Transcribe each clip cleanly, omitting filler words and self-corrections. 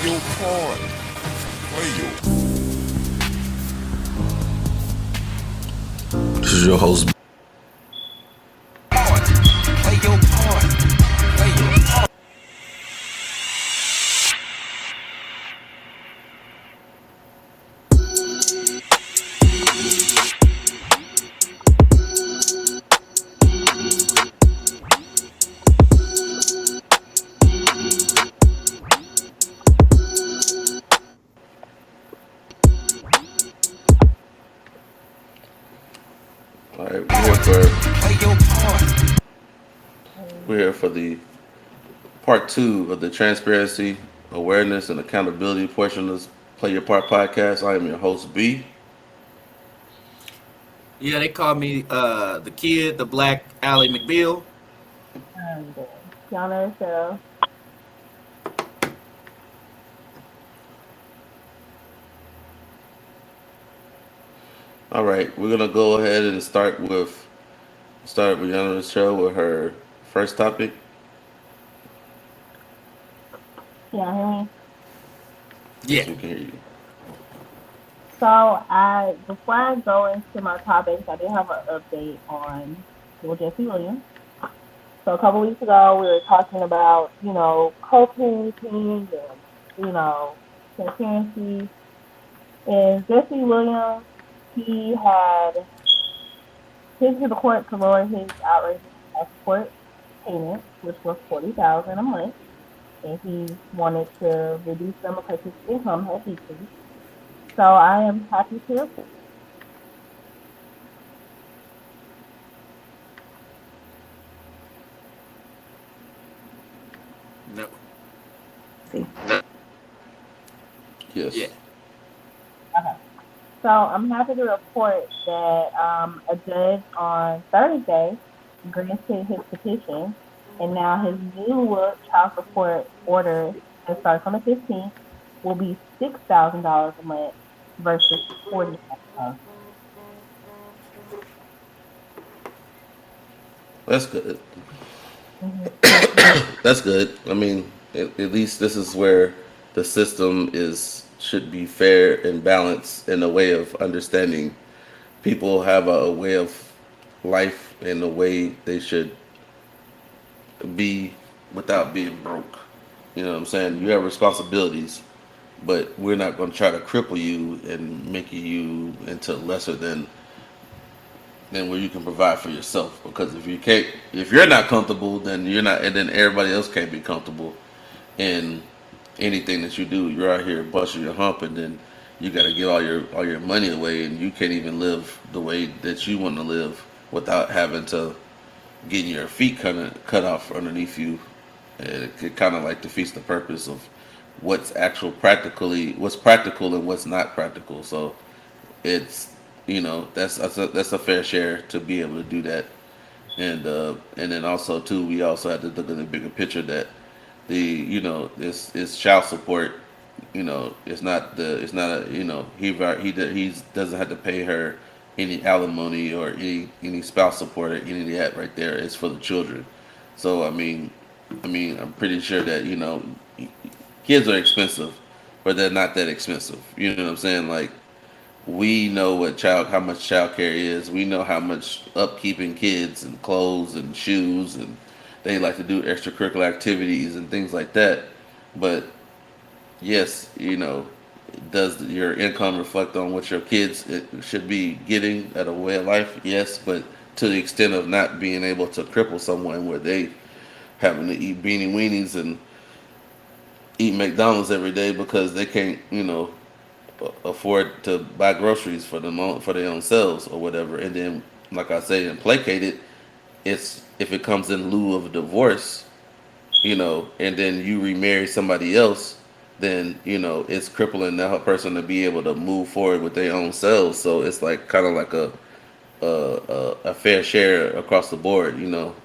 your part. Play your This is your host. part. Play your part. Play your part. All right, Play your part. we're here for the part two of the transparency, awareness, and accountability portion of this Play Your Part podcast. I am your host B. Yeah, they call me the kid, the black Ally McBeal. And Kiana Cheryl. All right, we're gonna go ahead and start with Ayanna's show with her first topic. Can you hear me? Yeah. Yes, we can hear you. So I before I go into my topics, I did have an update on Jesse Williams. So a couple weeks ago we were talking about, co-parenting and, transparency. And Jesse Williams, he had taken to the court to lower his outrageous child support payment, which was $40,000 a month, and he wanted to reduce them because his income had decreased. So I am happy to report. No. See. Yes. Yeah. Okay. So I'm happy to report that a judge on Thursday granted his petition, and now his new child support order that starts on the 15th will be $6,000 a month versus $40,000. That's good. Mm-hmm. That's good. I mean, at least this is where the system is should be fair and balanced in a way of understanding. People have a way of life and a way they should be without being broke. You know what I'm saying? You have responsibilities, but we're not going to try to cripple you and make you into lesser than where you can provide for yourself. Because if you're not comfortable, then you're not, and then everybody else can't be comfortable in anything that you do. You're out here busting your hump, and then you got to give all your money away, and you can't even live the way that you want to live without having to getting your feet kind of cut off underneath you. And it kind of like defeats the purpose of what's practical and what's not practical. So it's that's a fair share to be able to do that. And then also too, we also have to look at the bigger picture that this is child support. It's not a he doesn't have to pay her any alimony or any spouse support or any of that right there. It's for the children. So I mean I'm pretty sure that kids are expensive, but they're not that expensive. You know what I'm saying? Like, we know how much child care is. We know how much upkeeping kids and clothes and shoes, and they like to do extracurricular activities and things like that. But yes, does your income reflect on what your kids should be getting at a way of life? Yes, but to the extent of not being able to cripple someone where they having to eat beanie weenies and eat McDonald's every day because they can't, afford to buy groceries for their own selves or whatever. And then, like I say, and placate it, it's if it comes in lieu of a divorce, and then you remarry somebody else, then it's crippling that person to be able to move forward with their own selves. So it's like kind of like a fair share across the board,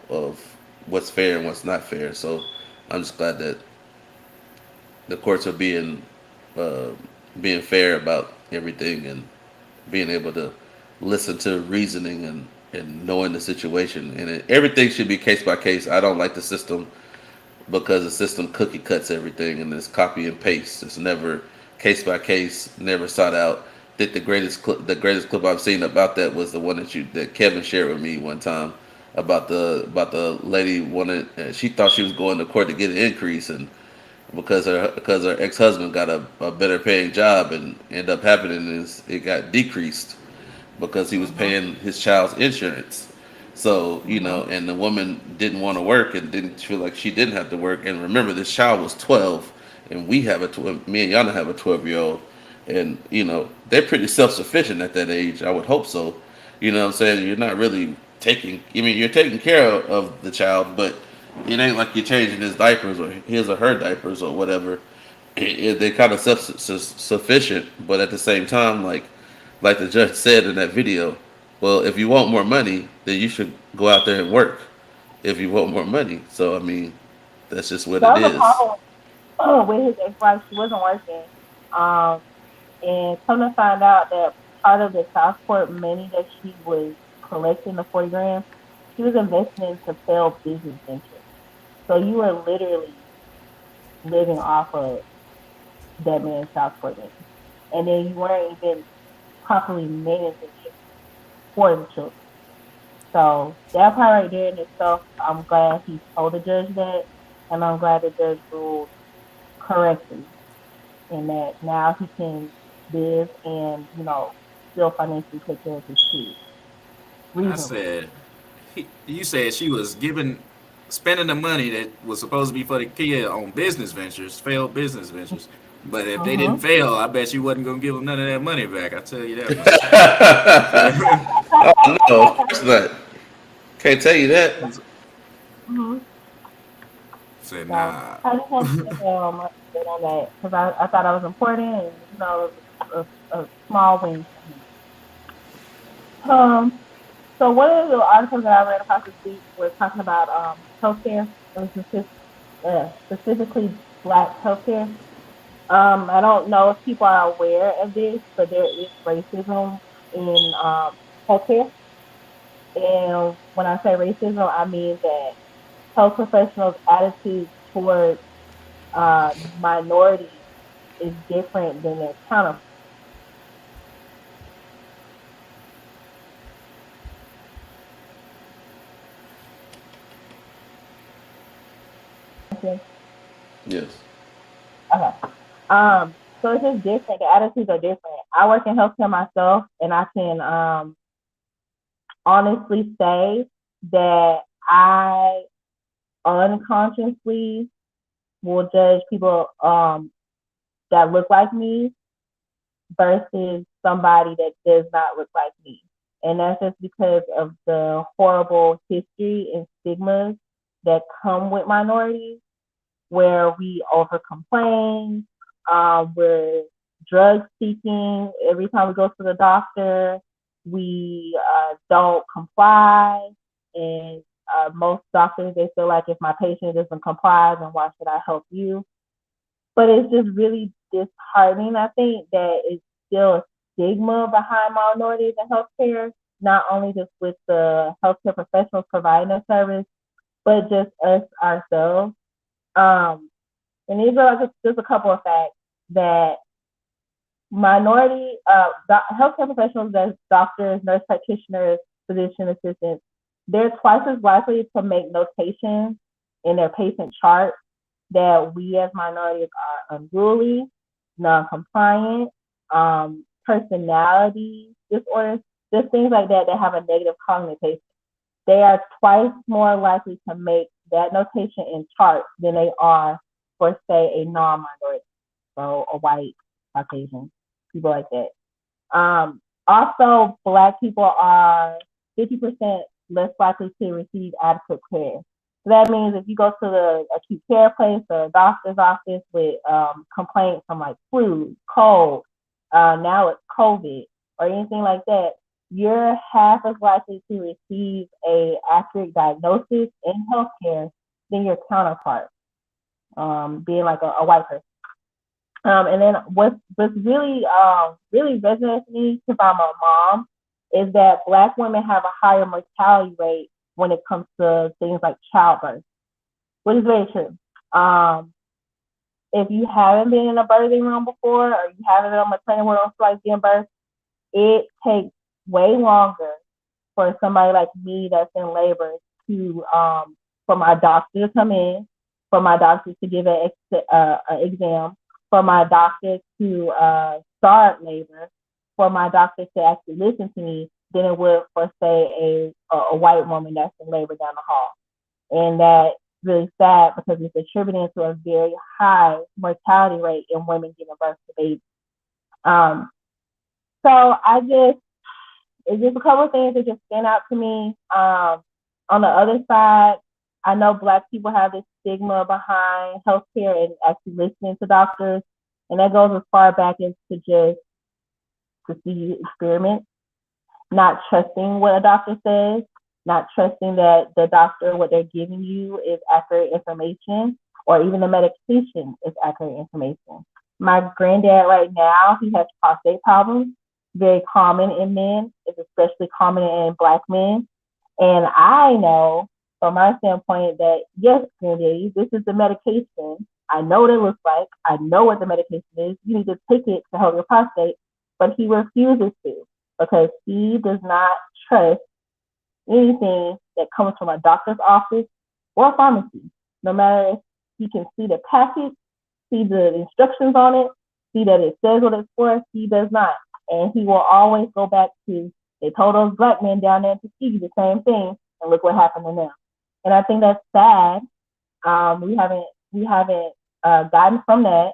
of what's fair and what's not fair. So I'm just glad that the courts are uh, being fair about everything and being able to listen to reasoning and knowing the situation. And everything should be case by case. I don't like the system because the system cookie cuts everything and it's copy and paste. It's never case by case, never sought out. I think the greatest clip I've seen about that was the one that Kevin shared with me one time about the lady wanted, she thought she was going to court to get an increase, and because her ex husband got a better paying job, and end up happening is it got decreased because he was Mhm. paying his child's insurance. So, Mhm. and the woman didn't want to work and didn't feel like she didn't have to work. And remember, this child was 12, and me and Yana have a 12-year-old, and they're pretty self sufficient at that age. I would hope so. You know what I'm saying? You're not really you're taking care of the child, but it ain't like you're changing his diapers or his or her diapers or whatever. They're kind of sufficient, but at the same time, like the judge said in that video, well, if you want more money, then you should go out there and work. If you want more money, so I mean, that's just what it That was a is. problem with his ex-wife. She wasn't working. Um, and come to find out that part of the child support money that she was collecting, the 40 grand, she was investing into failed business ventures. So you were literally living off of that man's child support money. And then you weren't even properly managing it for the children. So that part right there in itself, I'm glad he told the judge that, and I'm glad the judge ruled correctly in that now he can live and still financially take care of his kids I reasonably. said, you said she was spending the money that was supposed to be for the kid on business ventures, failed business ventures. But if they didn't Mm-hmm. fail, I bet you wasn't gonna give them none of that money back. I tell you that much. Oh no, of course not. Can't tell you that. Mm-hmm. Said So nah. I just wanted to say on that because I thought I was important and it was a small win for him. So one of the articles that I read across this week was talking about healthcare, specifically Black healthcare. I don't know if people are aware of this, but there is racism in healthcare. And when I say racism, I mean that health professionals' attitude towards minorities is different than their counterparts. Yes. Okay. So it's just different. The attitudes are different. I work in healthcare myself, and I can honestly say that I unconsciously will judge people that look like me versus somebody that does not look like me. And that's just because of the horrible history and stigmas that come with minorities, where we over complain, we're drug seeking every time we go to the doctor, we don't comply, and most doctors they feel like if my patient doesn't comply, then why should I help you? But it's just really disheartening. I think that it's still a stigma behind minorities in healthcare, not only just with the healthcare professionals providing a service, but just us ourselves. Um, and these are just a couple of facts that minority healthcare professionals, as doctors, nurse practitioners, physician assistants, they're twice as likely to make notations in their patient chart that we as minorities are unruly, non-compliant, personality disorders, just things like that that have a negative connotation. They are twice more likely to make that notation in charts than they are for, say, a non-minority, so a white, Caucasian, people like that. Also, Black people are 50% less likely to receive adequate care. So that means if you go to the acute care place or a doctor's office with complaints from like flu, cold, now it's COVID, or anything like that, you're half as likely to receive a accurate diagnosis in healthcare than your counterpart, being like a white person. And then what's really resonates with me because I'm a mom is that Black women have a higher mortality rate when it comes to things like childbirth, which is very true. Um, if you haven't been in a birthing room before, or you haven't been on a training where it's like giving birth, it takes way longer for somebody like me that's in labor to for my doctor to come in, for my doctor to give an exam, for my doctor to start labor, for my doctor to actually listen to me than it would for say a white woman that's in labor down the hall. And that's really sad because it's attributing to a very high mortality rate in women giving birth to babies. Um, so I just it's just a couple of things that just stand out to me. On the other side, I know Black people have this stigma behind healthcare and actually listening to doctors, and that goes as far back as to just to see experiments, not trusting what a doctor says, not trusting that the doctor, what they're giving you is accurate information, or even the medication is accurate information. My granddad right now, he has prostate problems, very common in men. It's especially common in Black men. And I know from my standpoint that, yes, granddaddy, this is the medication. I know what it looks like. I know what the medication is. You need to take it to help your prostate. But he refuses to because he does not trust anything that comes from a doctor's office or pharmacy. No matter if he can see the package, see the instructions on it, see that it says what it's for, he does not. And he will always go back to, they told those Black men down there to see the same thing, and look what happened to them. And I think that's sad. We haven't gotten from that,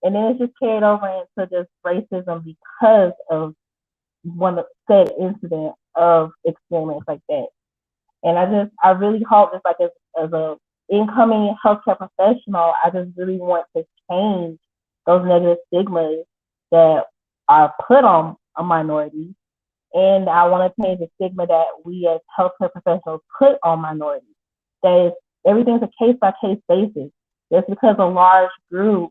and then it's just carried over into just racism because of one said incident of experiments like that. And I really hope, just like as a incoming healthcare professional, I just really want to change those negative stigmas that are put on a minority. And I want to change the stigma that we as healthcare professionals put on minorities. That is, everything's a case by case basis. Just because a large group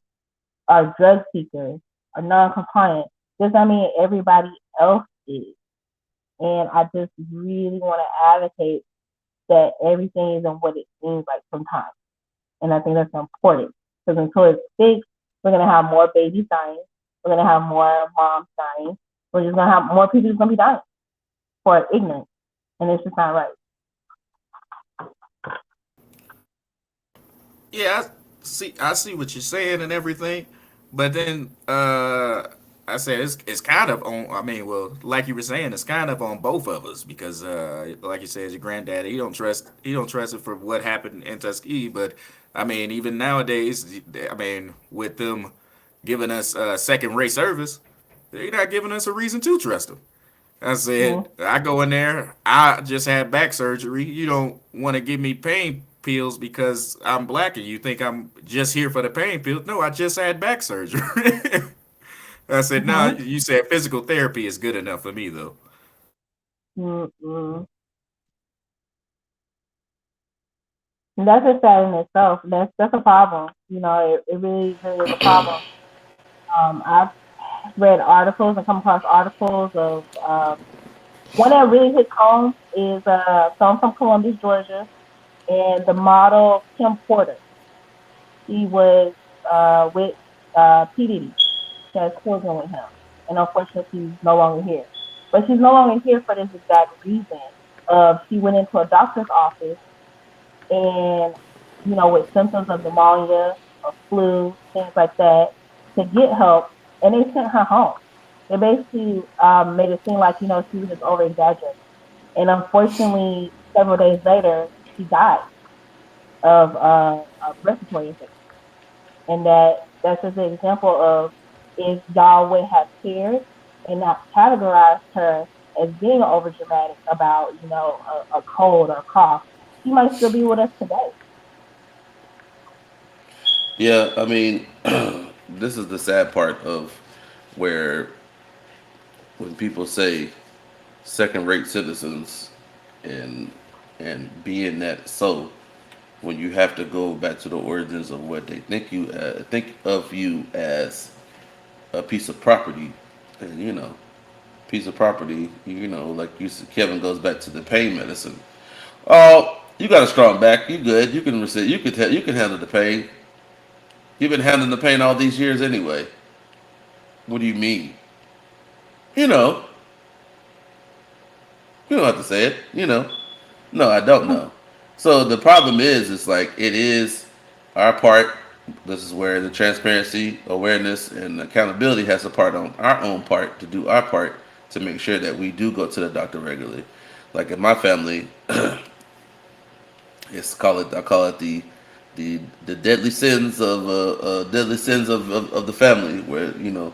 are drug seekers, are non-compliant, does not mean everybody else is. And I just really want to advocate that everything isn't what it seems like sometimes. And I think that's important because until it's fixed, we're going to have more babies dying. We're going to have more moms dying. We're just going to have more people who's going to be dying for ignorance. And it's just not right. Yeah, I see what you're saying and everything, but then I said it's kind of on. I mean, well, like you were saying, it's kind of on both of us because like you said, your granddaddy, he don't trust it for what happened in Tuskegee, but I mean, even nowadays, I mean, with them giving us second rate service, they're not giving us a reason to trust them. I said, Mm-hmm. I go in there. I just had back surgery. You don't want to give me pain pills because I'm Black and you think I'm just here for the pain pills. No, I just had back surgery. I said, no, Mm-hmm. you said physical therapy is good enough for me, though. Mm-hmm. And that's just sad in itself. That's a problem. It really, really is a problem. I've read articles and come across articles of one that really hits home is someone from Columbus, Georgia, and the model Kim Porter. She was with P. Diddy. She has children with him. And unfortunately, she's no longer here. But she's no longer here for this exact reason. She went into a doctor's office and, with symptoms of pneumonia or flu, things like that, to get help, and they sent her home. They basically made it seem like, she was just over exaggerating. And unfortunately, several days later, she died of a respiratory infection. And that's just an example of if y'all would have cared and not categorized her as being over dramatic about, a cold or a cough, she might still be with us today. Yeah, I mean, this is the sad part of where when people say second-rate citizens and being that so, when you have to go back to the origins of what they think of you as a piece of property, and piece of property, like you said, Kevin goes back to the pain medicine. Oh, you got a strong back. You good. You can receive. You can handle the pain. You've been handling the pain all these years anyway. What do you mean? You know, you don't have to say it. No, I don't know. So the problem is, it's like it is our part. This is where the transparency, awareness, and accountability has a part on our own part to do our part to make sure that we do go to the doctor regularly. Like in my family, I call it the deadly sins of of the family, where you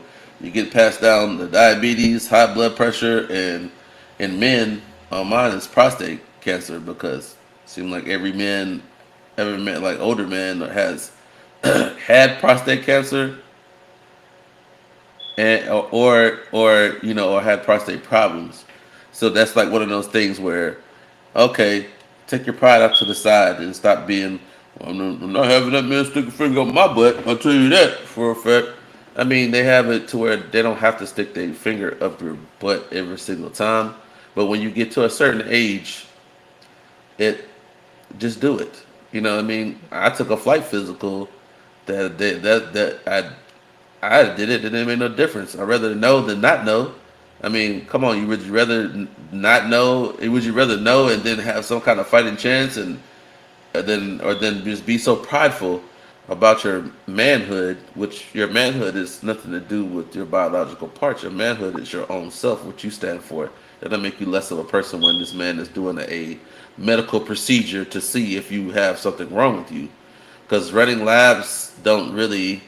get passed down the diabetes, high blood pressure, and in men, mine is prostate cancer, because it seems like every man, like older man, has had prostate cancer, and or had prostate problems. So that's like one of those things where, okay, take your pride up to the side and stop being. I'm not having that man stick a finger up my butt. I'll tell you that for a fact. I mean, they have it to where they don't have to stick their finger up your butt every single time. But when you get to a certain age, it just do it. You know what I mean? I took a flight physical that I did it. It didn't make no difference. I'd rather know than not know. I mean, come on. Would you rather not know? Would you rather know and then have some kind of fighting chance, and then just be so prideful about your manhood, which your manhood is nothing to do with your biological parts. Your manhood is your own self, what you stand for. That'll make you less of a person when this man is doing a medical procedure to see if you have something wrong with you. Because running labs don't really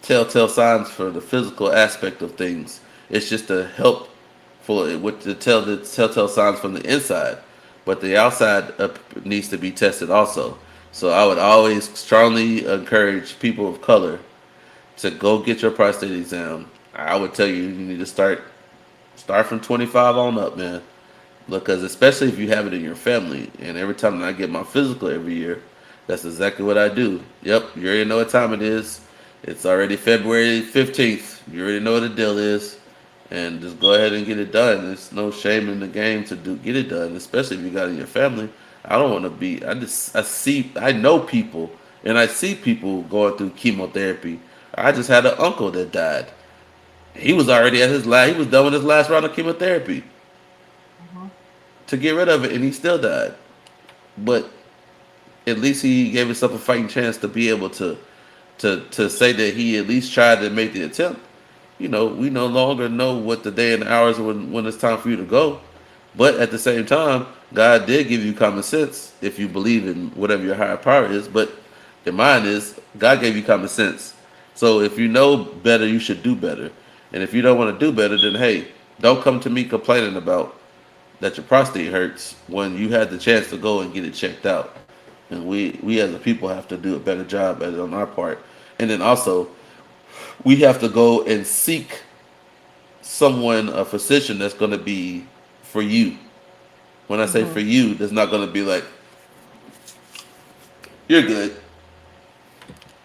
telltale signs for the physical aspect of things. It's just to help for with the telltale signs from the inside, but the outside needs to be tested also. So I would always strongly encourage people of color to go get your prostate exam. I would tell you need to start from 25 on up, man. Because especially if you have it in your family, and every time that I get my physical every year, that's exactly what I do. Yep, you already know what time it is. It's already February 15th. You already know what the deal is. And just go ahead and get it done. There's no shame in the game to get it done, especially if you got it in your family. I don't want to be. I know people, and I see people going through chemotherapy. I just had an uncle that died. He was already at his last. He was done with his last round of chemotherapy Mhm. to get rid of it, and he still died. But at least he gave himself a fighting chance to be able to say that he at least tried to make the attempt. We no longer know what the day and the hours when it's time for you to go. But at the same time, God did give you common sense if you believe in whatever your higher power is. But your mind is God gave you common sense. So if you know better, you should do better. And if you don't want to do better, then hey, don't come to me complaining about that your prostate hurts when you had the chance to go and get it checked out. And we as a people have to do a better job at it on our part. And then also we have to go and seek someone, a physician that's going to be for you. When I say for Mhm. you, that's not going to be like, you're good.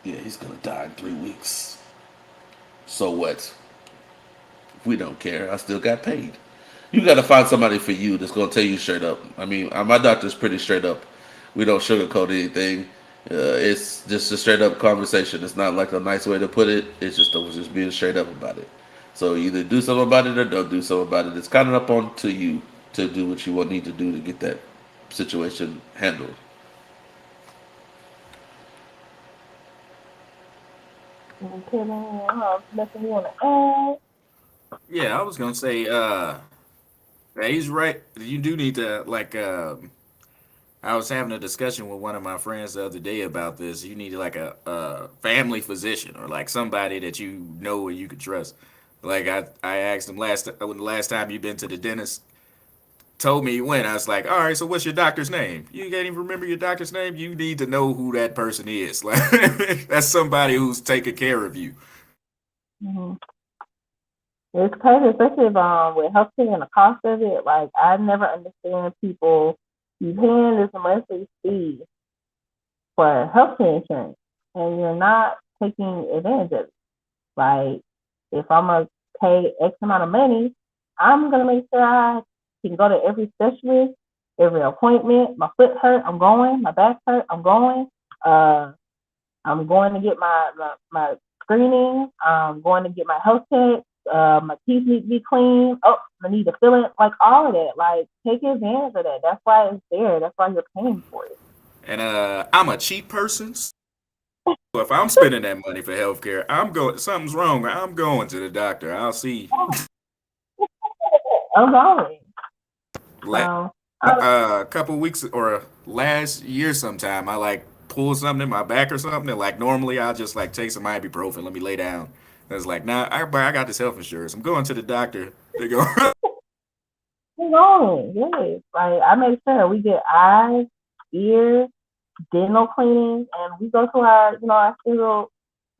Yeah, he's going to die in 3 weeks. So what? We don't care. I still got paid. You got to find somebody for you that's going to tell you straight up. I mean, my doctor's pretty straight up. We don't sugarcoat anything. It's just a straight up conversation. It's not like a nice way to put it. It's just being straight up about it. So either do something about it or don't do something about it. It's kind of up on to you to do what you will need to do to get that situation handled. Okay, then, nothing you want to add? Yeah, I was gonna say, yeah, he's right. You do need to like. I was having a discussion with one of my friends the other day about this. You need like a family physician or like somebody that you know and you can trust. Like I asked him when the last time you been to the dentist. Told me when. I was like, all right, so what's your doctor's name? You can't even remember your doctor's name. You need to know who that person is. Like that's somebody who's taking care of you. Mhm. It's crazy, especially if, with healthcare and the cost of it. Like, I never understand people you paying this monthly fee for healthcare insurance, and you're not taking advantage of it. Like, if I'm gonna pay X amount of money, I'm gonna make sure I can go to every specialist, every appointment. My foot hurt, I'm going. My back hurt, I'm going. Uh, I'm going to get my screening. I'm going to get my health check. My teeth need to be clean. Oh, I need to fill it. Like all of that. Like take advantage of that. That's why it's there. That's why you're paying for it. And I'm a cheap person. So if I'm spending that money for healthcare, I'm going. Something's wrong. I'm going to the doctor. I'll see. I'm going. Like So a couple weeks or last year sometime, I like pulled something in my back or something. And like normally, I'll just like take some ibuprofen. Let me lay down. And it's like, nah, I got this health insurance. I'm going to the doctor. They go, I'm going. Yes. Like I make sure we get eyes, ears, dental cleaning, and we go to our single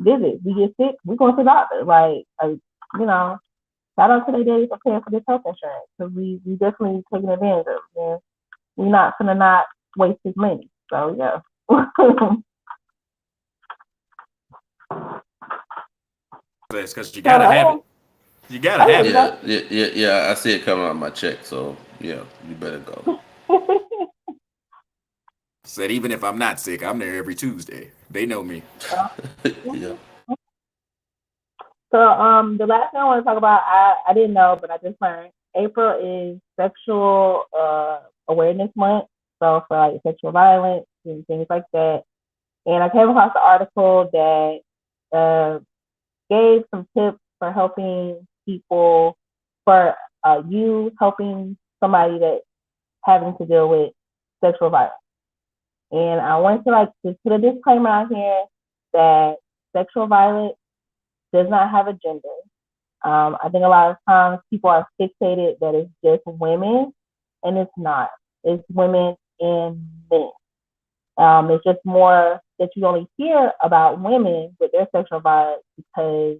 visits. We get sick, we go to the doctor. You know, shout out to the daddy for paying for this health insurance because we definitely taking advantage of it. Man. We're not gonna not waste his money. So yeah. because you gotta have it. You gotta have it. Yeah. I see it coming out of my check, so yeah, you better go. Said even if I'm not sick, I'm there every Tuesday. They know me. Yeah. So the last thing I want to talk about, I didn't know, but I just learned April is Sexual Awareness Month. So for like sexual violence and things like that. And I came across an article that gave some tips for helping people, for you helping somebody that's having to deal with sexual violence. And I want to just put a disclaimer out here that sexual violence does not have a gender. I think a lot of times people are fixated that it's just women, and it's not. It's women and men. It's just more that you only hear about women with their sexual violence because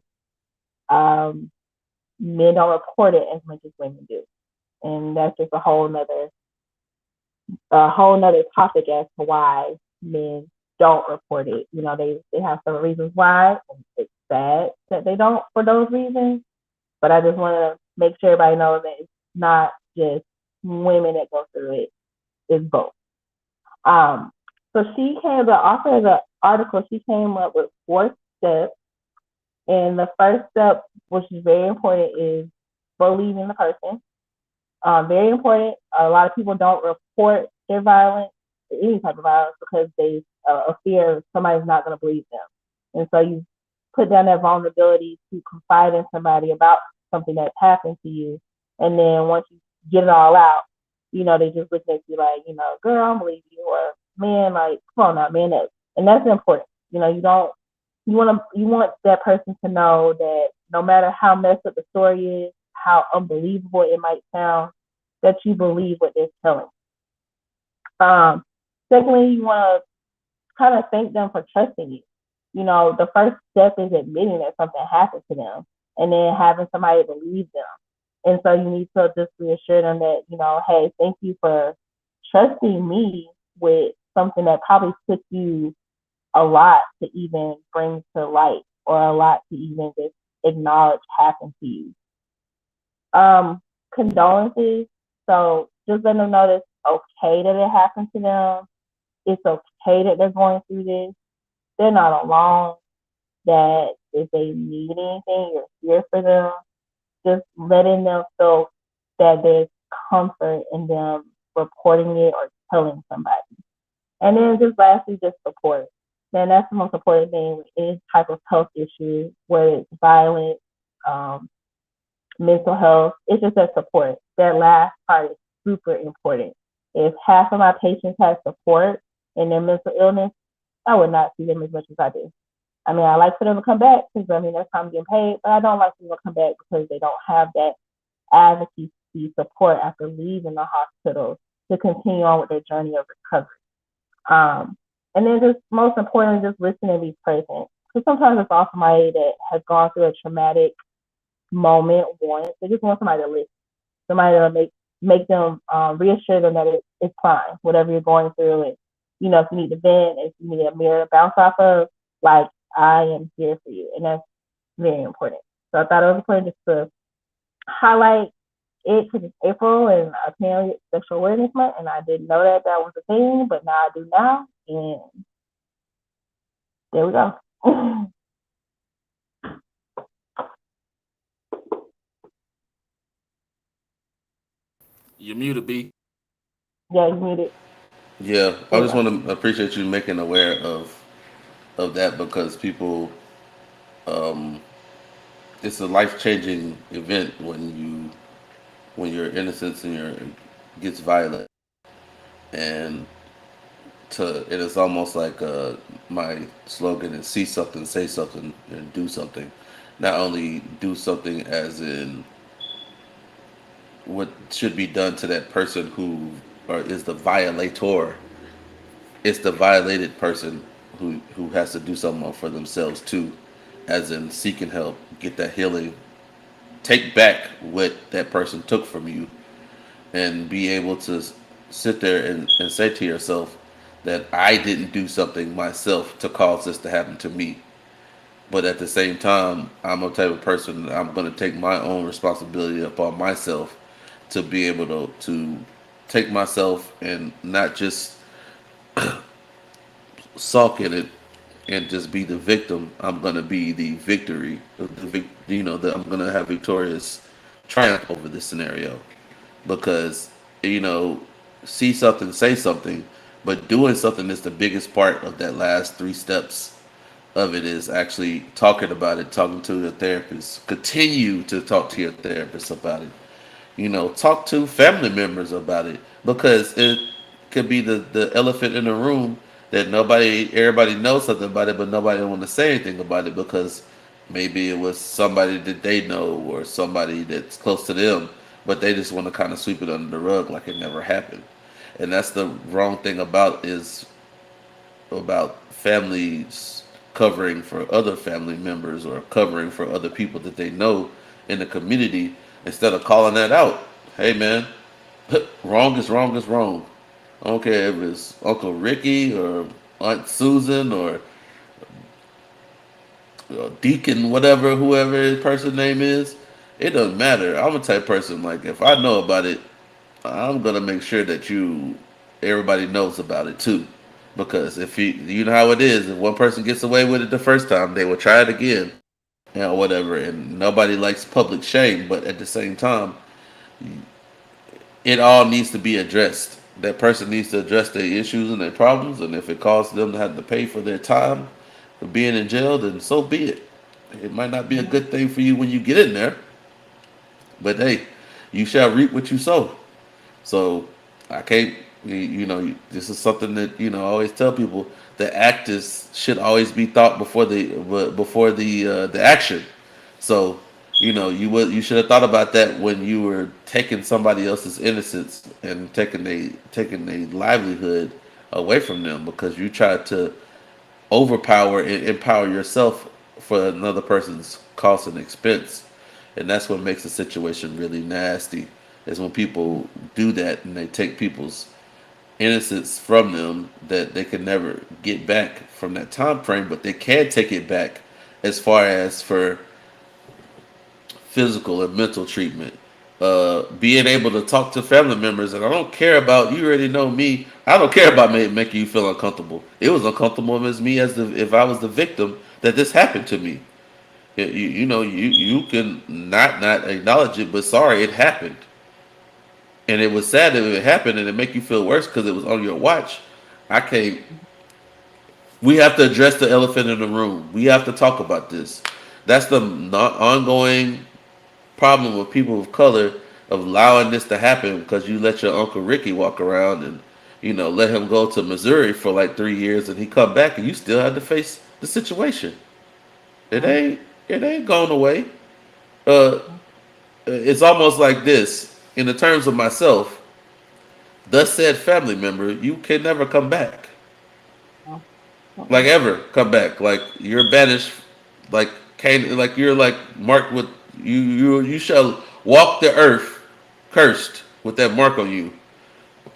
men don't report it as much as women do, and that's just a whole nother topic as to why men don't report it. They have some reasons why, and it's sad that they don't for those reasons. But I just want to make sure everybody knows that it's not just women that go through it; it's both. Um, so the author of the article, she came up with 4 steps. And the first step, which is very important, is believing the person. Very important. A lot of people don't report their violence, any type of violence, because they a fear somebody's not going to believe them. And so you put down that vulnerability to confide in somebody about something that's happened to you. And then once you get it all out, they just look at you like, girl, I don't believe you, or man, like, come on now, man. And that's important. You don't. You want that person to know that no matter how messed up the story is, how unbelievable it might sound, that you believe what they're telling. Secondly, you want to kind of thank them for trusting you. The first step is admitting that something happened to them and then having somebody believe them. And so you need to just reassure them that, hey, thank you for trusting me with something that probably took you a lot to even bring to light or a lot to even just acknowledge happened to you. Condolences. So just let them know that it's okay that it happened to them. It's okay that they're going through this. They're not alone. That if they need anything, you're here for them. Just letting them feel that there's comfort in them reporting it or telling somebody. And then just lastly, just support. And that's the most important thing with any type of health issue, whether it's violence, mental health. It's just that support. That last part is super important. If half of my patients had support in their mental illness, I would not see them as much as I do. I mean, I like for them to come back because that's how I'm getting paid, but I don't like for them to come back because they don't have that advocacy support after leaving the hospital to continue on with their journey of recovery. And then just most importantly, just listen and be present. Because sometimes it's all somebody that has gone through a traumatic moment once. They just want somebody to listen, somebody to make them reassure them that it's fine, whatever you're going through. And if you need to vent, if you need a mirror to bounce off of, like, I am here for you, and that's very important. So I thought it was important just to highlight it because it's April and apparently it's Sexual Awareness Month, and I didn't know that was a thing, but now I do now. And There we go. You're muted, B. Yeah, you muted. Yeah, There I we just go. want to appreciate you making aware of that because people, um, it's a life changing event when your innocence and your gets violated, and and it's almost like my slogan is see something, say something, and do something. Not only do something as in what should be done to that person who or is the violator. It's the violated person who has to do something for themselves too, as in seeking help, get that healing, take back what that person took from you, and be able to sit there and say to yourself that I didn't do something myself to cause this to happen to me. But at the same time, I'm a type of person that I'm going to take my own responsibility upon myself to be able to take myself and not just sulk in it and just be the victim. I'm going to be the victory, that I'm going to have victorious triumph over this scenario because you know see something, say something, but doing something is the biggest part of that last three steps of it is actually talking about it, talking to your therapist, continue to talk to your therapist about it, talk to family members about it because it could be the elephant in the room that everybody knows something about it, but nobody want to say anything about it because maybe it was somebody that they know or somebody that's close to them, but they just want to kind of sweep it under the rug like it never happened. And that's the wrong thing about families covering for other family members or covering for other people that they know in the community instead of calling that out. Hey man, wrong is wrong is wrong. I don't care if it's Uncle Ricky or Aunt Susan or Deacon, whatever, whoever his person name is. It doesn't matter. I'm a type person like if I know about it, I'm gonna make sure that everybody knows about it too. Because if you know how it is, if one person gets away with it the first time, they will try it again, whatever. And nobody likes public shame, but at the same time, it all needs to be addressed. That person needs to address their issues and their problems, and if it causes them to have to pay for their time for being in jail, then so be it. It might not be a good thing for you when you get in there, but hey, you shall reap what you sow. So I can't, this is something that I always tell people: the act should always be thought before the action. So you should have thought about that when you were taking somebody else's innocence and taking a livelihood away from them because you tried to overpower and empower yourself for another person's cost and expense. And that's what makes the situation really nasty is when people do that and they take people's innocence from them that they can never get back from that time frame, but they can take it back as far as for physical and mental treatment. Being able to talk to family members, and I don't care about you already know me. I don't care about making you feel uncomfortable. It was uncomfortable as me as if I was the victim that this happened to me. You can not acknowledge it, but sorry, it happened, and it was sad that it happened, and it make you feel worse because it was on your watch. I can't. We have to address the elephant in the room. We have to talk about this. That's the ongoing problem with people of color of allowing this to happen because you let your Uncle Ricky walk around and let him go to Missouri for like 3 years and he come back and you still have to face the situation. It ain't going away. Uh, it's almost like this in the terms of myself. Thus said family member, you can never come back. Like ever come back. Like you're banished. Like like you're like marked with you shall walk the earth cursed with that mark on you,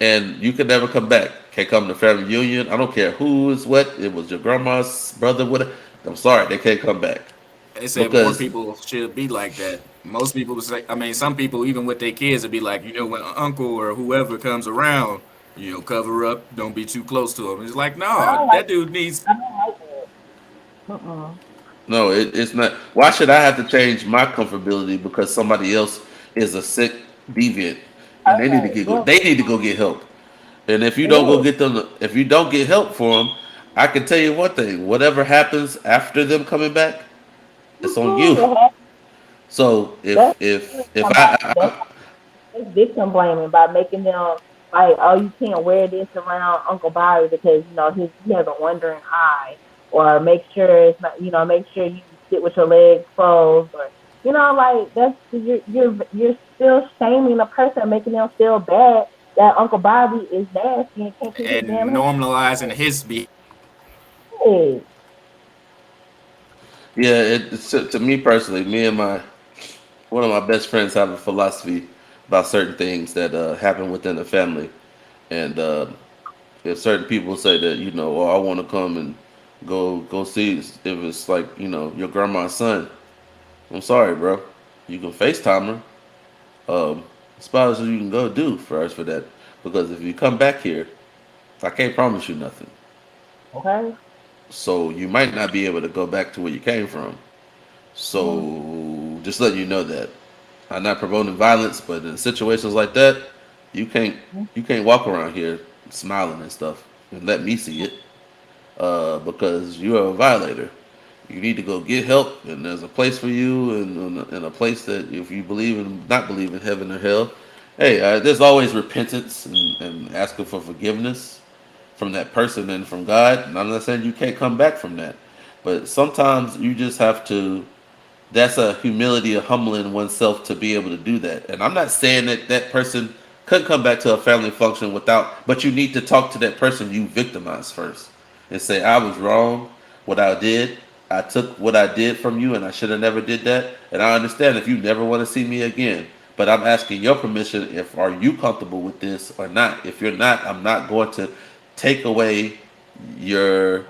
and you can never come back. Can't come to family reunion. I don't care who is what. It was your grandma's brother. What? I'm sorry, they can't come back They said more because people should be like that. Most people would say, I mean, some people, even with their kids, would be like, when uncle or whoever comes around, cover up, don't be too close to him. It's like, I no, don't like. that dude needs. I don't like that. Mm-mm. No, it's not. Why should I have to change my comfortability because somebody else is a sick deviant and they need to Okay, get yeah, they need to go get help. And if you don't go it get them, if you don't get help for them, I can tell you one thing: whatever happens after them coming back, is. it's on you. Mm-hmm. So That's if that's it's victim blaming by making them like, oh, you can't wear this around Uncle Bobby because he has a wandering eye, or make sure it's not, make sure you sit with your legs closed, or like that's you're still shaming the person, making them feel bad that Uncle Bobby is nasty and can't keep his damn and hands normalizing clean. his behavior. Hey, yeah, to me personally, me and my one of my best friends have a philosophy about certain things that happen within the family, and if certain people say that oh, I want to come and go see if it's like your grandma's son. I'm sorry, bro. You can FaceTime her. As far as you can go do first for that, because if you come back here, I can't promise you nothing. okay. So you might not be able to go back to where you came from. Mm-hmm. So just letting you know that I'm not promoting violence, but in situations like that, you can't you can't walk around here smiling and stuff and let me see it because you're a violator. You need to go get help, and there's a place for you, and a place that if you believe in not believe in heaven or hell, hey, there's always repentance and asking for forgiveness from that person and from God. And I'm not saying you can't come back from that, but sometimes you just have to. That's a humility of humbling oneself to be able to do that. And I'm not saying that that person could come back to a family function without, but you need to talk to that person you victimized first and say, I was wrong, what I did. I took what I did from you and I should have never did that. And I understand if you never want to see me again. But I'm asking your permission if are you comfortable with this or not. If you're not, I'm not going to take away your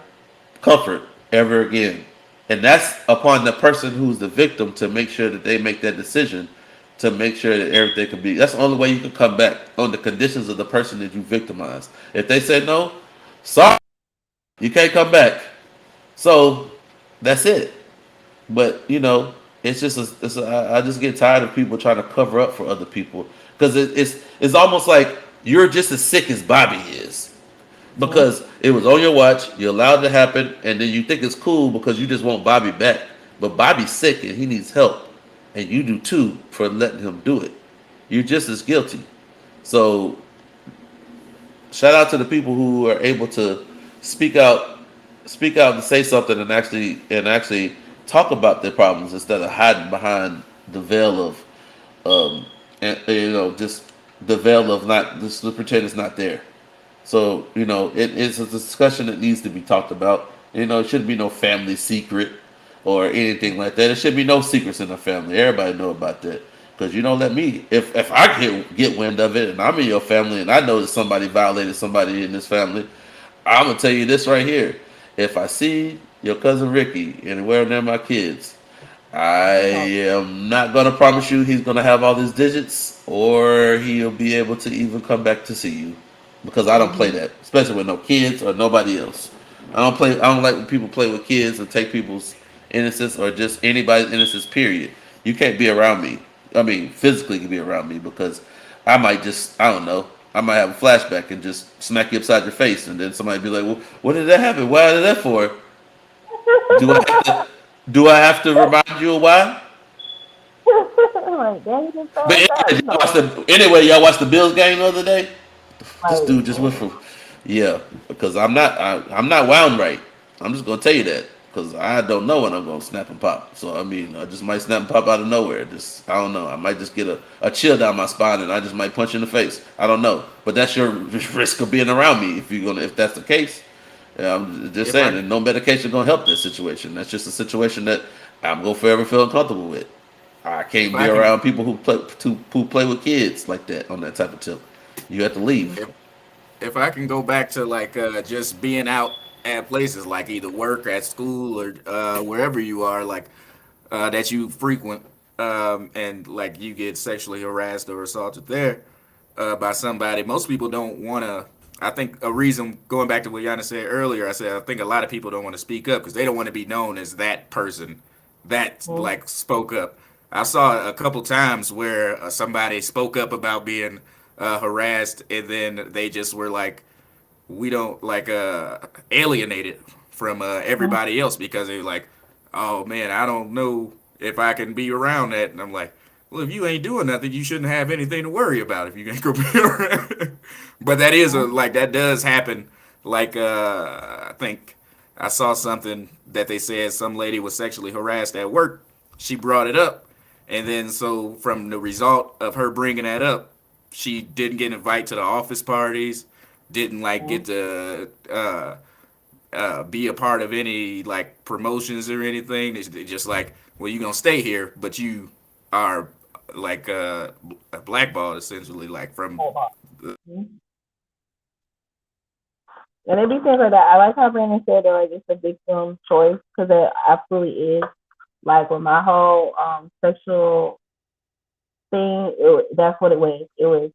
comfort ever again. And that's upon the person who's the victim to make sure that they make that decision to make sure that everything can be. That's the only way you can come back on the conditions of the person that you victimized. If they say no, sorry, you can't come back. So that's it. But it's just I just get tired of people trying to cover up for other people because it's almost like you're just as sick as Bobby is Mm-hmm. because it was on your watch, you allowed it to happen, and then you think it's cool because you just want Bobby back. But Bobby's sick and he needs help, and you do too for letting him do it. You're just as guilty. So shout out to the people who are able to speak out, speak out and say something and actually talk about their problems instead of hiding behind the veil of just the veil of not just pretend it's not there. So it's a discussion that needs to be talked about. It shouldn't be no family secret or anything like that. There should be no secrets in the family. Everybody know about that. Because you don't let me. If I get wind of it and I'm in your family and I know that somebody violated somebody in this family, I'm gonna tell you this right here. If I see your cousin Ricky anywhere near my kids, I No. am not gonna promise you he's gonna have all his digits or he'll be able to even come back to see you because I don't play Mm-hmm. that, especially with no kids or nobody else. I don't play. I don't like when people play with kids and take people's innocence or just anybody's innocence. Period. You can't be around me. I mean, physically, you can be around me because I might just, I don't know. I might have a flashback and just smack you upside your face, and then somebody be like, "Well, what did that happen? Why did that for?" Do I have to, do I have to remind you of why? Like, dang, you just But passed out. y'all watched the Bills game the other day. This Like, dude just went from, yeah, because I'm not wound right. I'm just gonna tell you that because I don't know when I'm gonna snap and pop. So I mean, I just might snap and pop out of nowhere. Just I don't know. I might just get a chill down my spine and I just might punch you in the face. I don't know. But that's your risk of being around me if that's the case. Yeah, I'm just If saying, I and no medication gonna help that situation. That's just a situation that I'm gonna forever feel uncomfortable with. I if can't be I can around people who play with kids like that on that type of tip. You have to leave. if if I can go back to like just being out at places like either work, at school, or wherever you are, like that you frequent, and like you get sexually harassed or assaulted there by somebody. Most people don't want to. I think a reason, going back to what Yana said earlier, I said I think a lot of people don't want to speak up because they don't want to be known as that person that Mhm. like spoke up. I saw a couple times where somebody spoke up about being harassed, and then they just were like, we don't like alienated from everybody else because they like, oh man, I don't know if I can be around that, and I'm like, well, if you ain't doing nothing, you shouldn't have anything to worry about if you ain't gonna be around. But that is a like that does happen. Like I think I saw something that they said some lady was sexually harassed at work. She brought it up, and then so from the result of her bringing that up, she didn't get invited to the office parties, didn't like get to be a part of any like promotions or anything. They just like, well, you gonna stay here, but you are like blackballed essentially, like from. Mhm. And it be things like that. I like how Brandon said that like it's a victim choice because it absolutely is. Like with my whole sexual thing, that's what it was. It was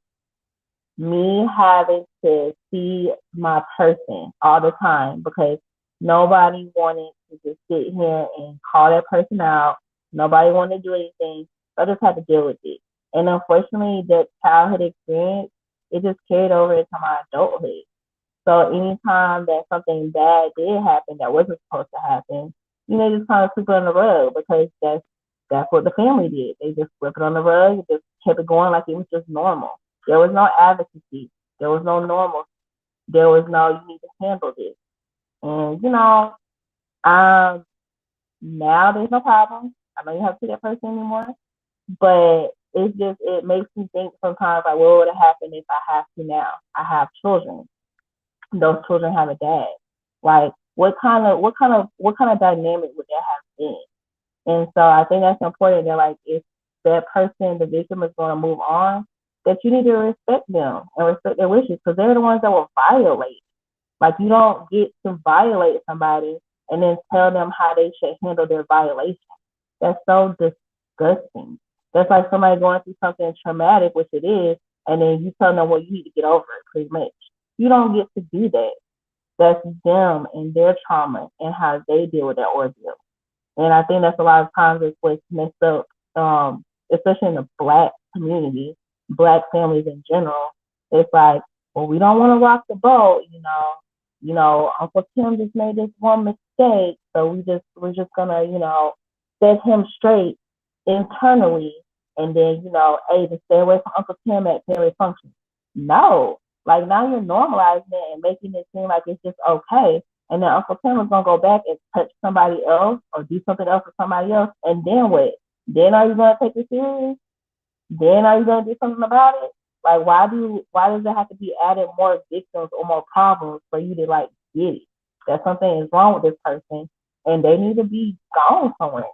me having to see my person all the time because nobody wanted to just sit here and call that person out. Nobody wanted to do anything. So I just had to deal with it. And unfortunately, that childhood experience, it just carried over into my adulthood. So anytime that something bad did happen that wasn't supposed to happen, just kind of sweep it on the rug because that's what the family did. They just swept it on the rug, just kept it going like it was just normal. There was no advocacy. There was no normal. There was no you need to handle this. And um, now there's no problem. I don't even have to see that person anymore. But it makes me think sometimes like what would have happened if I have to now? I have children. Those children have a dad. Like what kind of dynamic would that have been? And so I think that's important that like if that person, the victim is going to move on, that you need to respect them and respect their wishes because they're the ones that will violate. Like you don't get to violate somebody and then tell them how they should handle their violation. That's so disgusting. That's like somebody going through something traumatic, which it is, and then you tell them, well, you need to get over it pretty much. You don't get to do that. That's them and their trauma and how they deal with that ordeal. And I think that's a lot of times it's what's messed up, especially in the black community, black families in general. It's like, well, we don't want to rock the boat. Uncle Tim just made this one mistake, so we're just gonna, set him straight internally, and then, hey, to stay away from Uncle Tim at family functions. No, like now you're normalizing it and making it seem like it's just okay. And then Uncle Tim is gonna go back and touch somebody else or do something else with somebody else. And then what? Then are you gonna take it serious? Then are you gonna do something about it? Like why does there have to be added more victims or more problems for you to like get it? That something is wrong with this person and they need to be gone somewhere.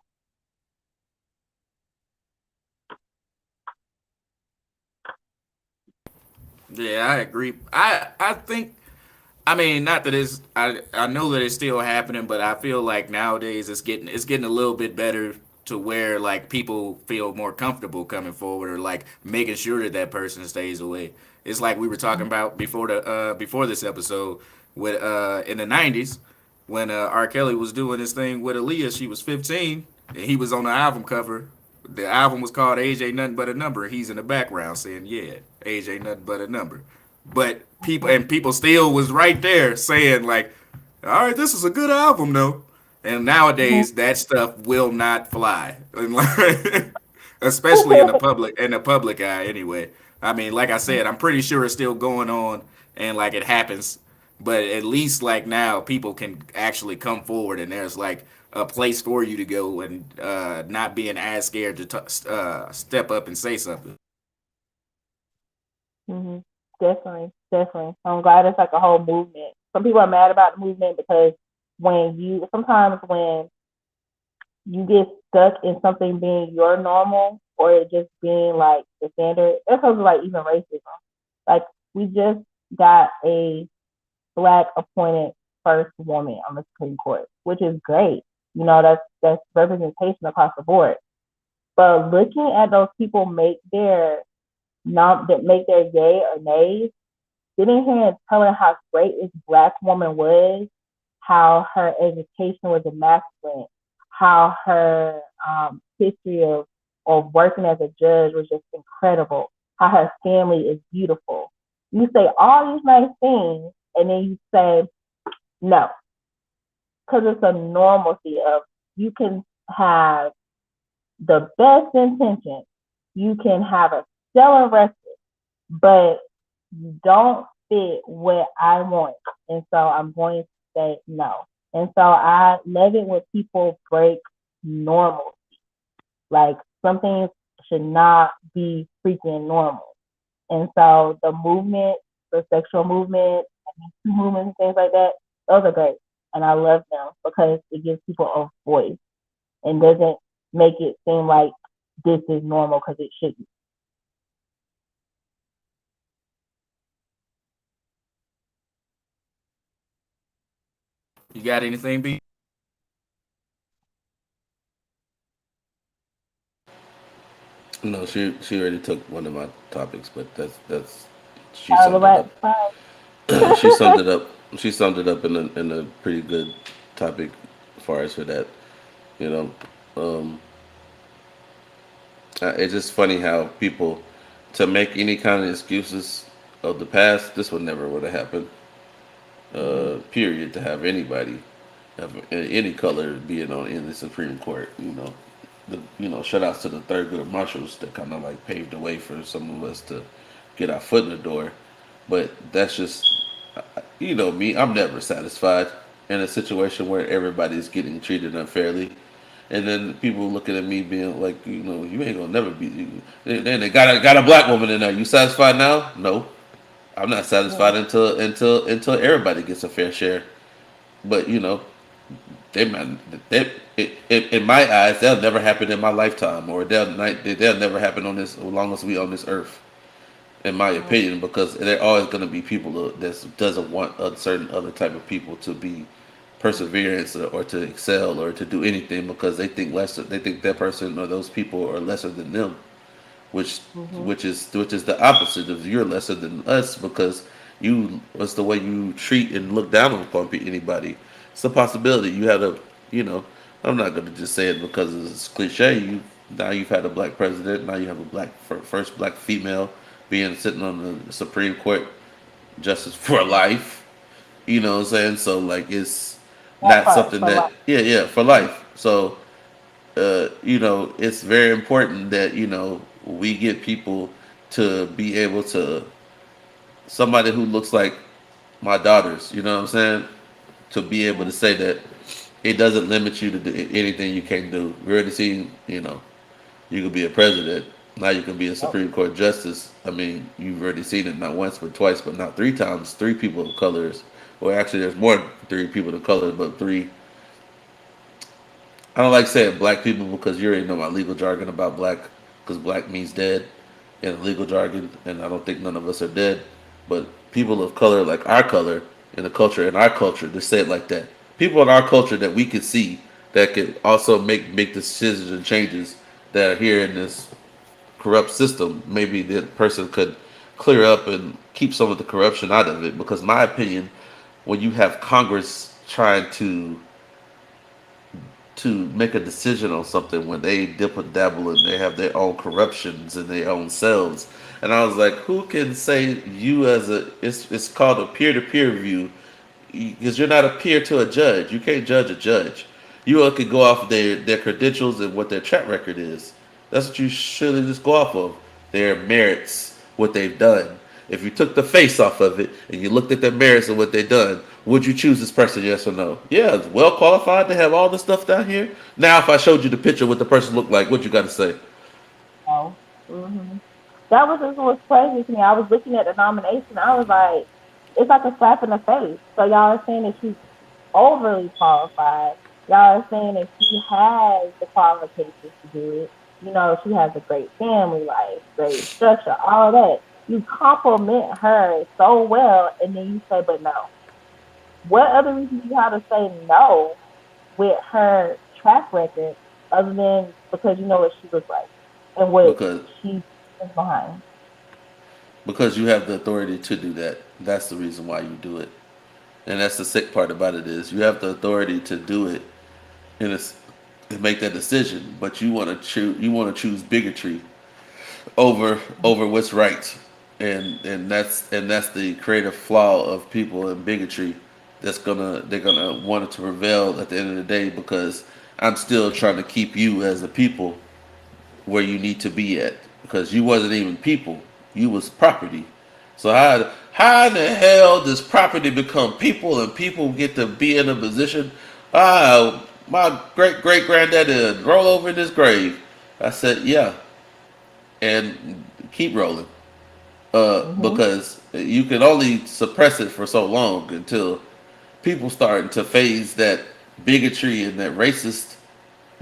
Yeah, I agree. I think, I mean, not that it's I know that it's still happening, but I feel like nowadays it's getting a little bit better to where like people feel more comfortable coming forward or like making sure that that person stays away. It's like we were talking about before this episode with in the 90s when R. Kelly was doing his thing with Aaliyah. She was 15 and he was on the album cover. The album was called Age Ain't Nothing But a Number. He's in the background saying, "Yeah, age ain't nothing but a number." But people still was right there saying like, "All right, this is a good album though." And nowadays that stuff will not fly, especially in the public eye. Anyway, I mean, like I said, I'm pretty sure it's still going on and like it happens, but at least like now people can actually come forward and there's like a place for you to go and not being as scared to step up and say something. hmm Definitely, definitely. I'm glad it's like a whole movement. Some people are mad about the movement because sometimes when you get stuck in something being your normal or it just being like the standard, that's also like even racism. Like we just got a black appointed first woman on the Supreme Court, which is great. That's representation across the board. But looking at those people make their not that make their yay or nays sitting here and telling her how great this black woman was, how her education was immaculate, how her history of working as a judge was just incredible, how her family is beautiful. You say all these nice things, and then you say no, because it's a normalcy of you can have the best intentions, you can have a stellar record, but you don't fit what I want. And so I'm going to say no. And so I love it when people break normal. Like some things should not be freaking normal. And so the movement, the sexual movement, movements, things like that, those are great. And I love them because it gives people a voice and doesn't make it seem like this is normal because it shouldn't. You got anything, B? No, she already took one of my topics, but that's she All summed it right, up. fine. She summed it up. She summed it up in a pretty good topic as far as for that. You know, um, it's just funny how people to make any kind of excuses of the past. This would have happened. Mm-hmm. Period. To have anybody of any color being on in the Supreme Court. Shout outs to the Thurgood Marshalls that kind of like paved the way for some of us to get our foot in the door. But that's just, me. I'm never satisfied in a situation where everybody's getting treated unfairly. And then people looking at me being like, you ain't gonna never be. Then they got a black woman in there. You satisfied now? No, I'm not satisfied Yeah. until everybody gets a fair share. But they might in my eyes they'll never happen in my lifetime, or they'll never happen on this as long as we on this earth. In my Mm-hmm. opinion, because there are always going to be people that doesn't want a certain other type of people to be perseverance or to excel or to do anything because they think lesser. They think that person or those people are lesser than them, which Mm-hmm. which is the opposite of you're lesser than us because you was the way you treat and look down upon anybody. It's a possibility you had a you know I'm not going to just say it because it's cliche. You've had a black president. Now you have a first black female being sitting on the Supreme Court justice for life. You know what I'm saying? So like it's That not part something for that life. yeah for life. So it's very important that we get people to be able to somebody who looks like my daughters. You know what I'm saying? To be able to say that it doesn't limit you to do anything you can't do. We already seen, you could be a president. Now you can be a Yep. Supreme Court justice. I mean, you've already seen it not once but twice, but not three times. Three people of colors. Well, actually, there's more than three people of color, but three. I don't like saying black people because you already know my legal jargon about black, because black means dead in legal jargon, and I don't think none of us are dead. But people of color, like our color, in our culture, just say it like that. People in our culture that we can see that can also make decisions and changes that are here in this corrupt system. Maybe the person could clear up and keep some of the corruption out of it. Because my opinion, when you have Congress trying to make a decision on something when they dip and dabble and they have their own corruptions in their own selves. And I was like, who can say you as it's called a peer to peer review because you're not a peer to a judge. You can't judge a judge. You all could go off their credentials and what their track record is. That's what you should just go off of. Their merits, what they've done. If you took the face off of it and you looked at their merits and what they've done, would you choose this person? Yes or no? Yeah, it's well qualified to have all this stuff down here. Now, if I showed you the picture of what the person looked like, what you got to say? So, hmm that was just what's crazy to me. I was looking at the nomination. I was like, it's like a slap in the face. So y'all are saying that she's overly qualified. Y'all are saying that she has the qualifications to do it. You know, she has a great family life, great structure, all that. You compliment her so well, and then you say, but no. What other reason do you have to say no with her track record other than because you know what she looks like and what Because she is behind? because you have the authority to do that. That's the reason why you do it, and that's the sick part about it is you have the authority to do it and it's and make that decision, but you want to choose bigotry over what's right, and that's the creative flaw of people and bigotry. They're gonna want it to prevail at the end of the day because I'm still trying to keep you as a people where you need to be at because you wasn't even people, you was property. So how in the hell does property become people and people get to be in a position? My great great granddaddy roll over in his grave. I said yeah, and keep rolling. Mhm. Because you can only suppress it for so long until people start to phase that bigotry and that racist